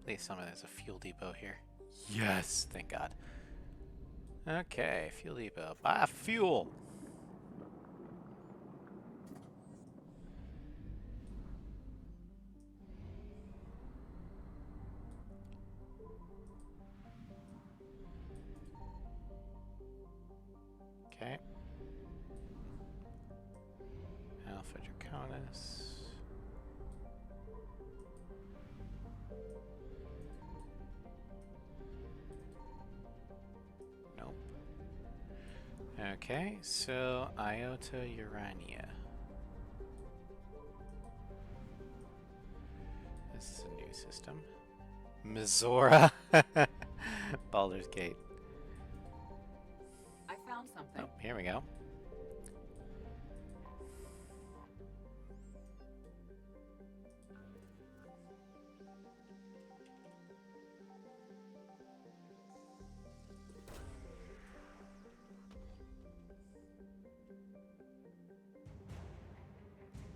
A: Please tell me there's a fuel depot here. Yes, thank God. Okay, fuel depot. Buy fuel. Okay. Alpha Draconis. Okay, so Iota Urania. This is a new system. Mizora. Baldur's Gate.
I: I found something.
A: Oh, here we go.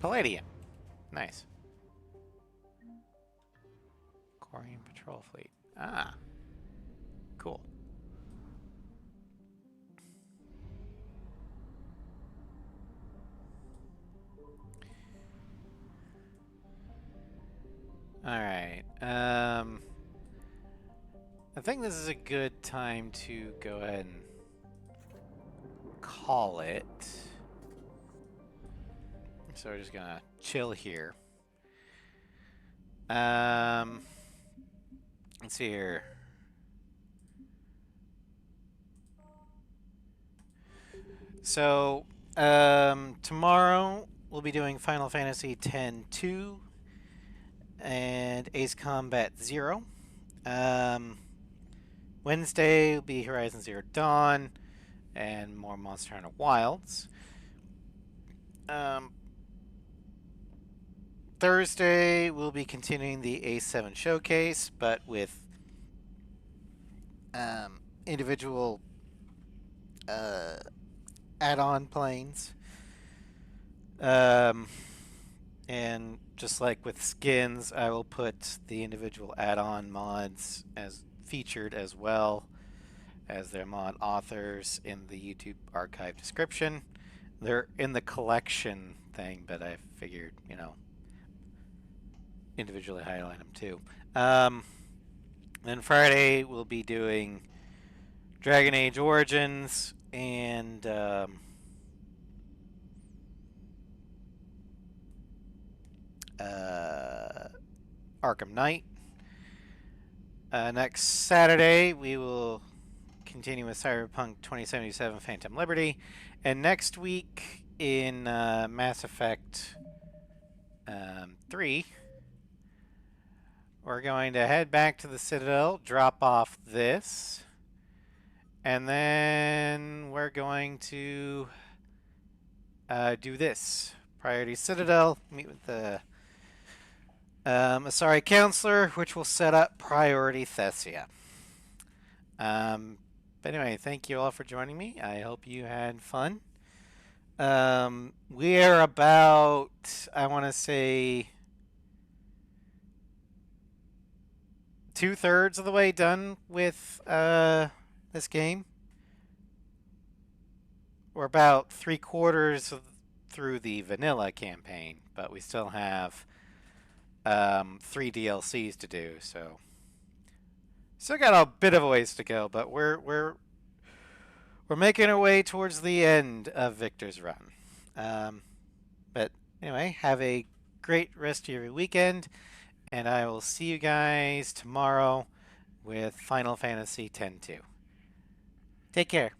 A: Palladium. Nice. Quarian Patrol Fleet. Ah. Cool. Alright. I think this is a good time to go ahead and call it. So we're just gonna chill here. Let's see here. So tomorrow we'll be doing Final Fantasy X-2 and Ace Combat 0. Wednesday will be Horizon Zero Dawn and more Monster Hunter Wilds. Thursday, we'll be continuing the A7 showcase, but with individual add-on planes. And just like with skins, I will put the individual add-on mods as featured as well as their mod authors in the YouTube archive description. They're in the collection thing, but I figured, you know, individually highlight them too. Then Friday we'll be doing Dragon Age Origins and Arkham Knight. Next Saturday we will continue with Cyberpunk 2077 Phantom Liberty, and next week in Mass Effect 3 we're going to head back to the Citadel, drop off this, and then we're going to do this. Priority Citadel, meet with the Asari Counselor, which will set up Priority Thessia. But anyway, thank you all for joining me. I hope you had fun. We are about, I want to say, 2/3 of the way done with this game. We're about 3/4 through the vanilla campaign, but we still have 3 DLCs to do, so still got a bit of a ways to go, but we're making our way towards the end of Victor's run. But anyway, have a great rest of your weekend, and I will see you guys tomorrow with Final Fantasy X-2. Take care.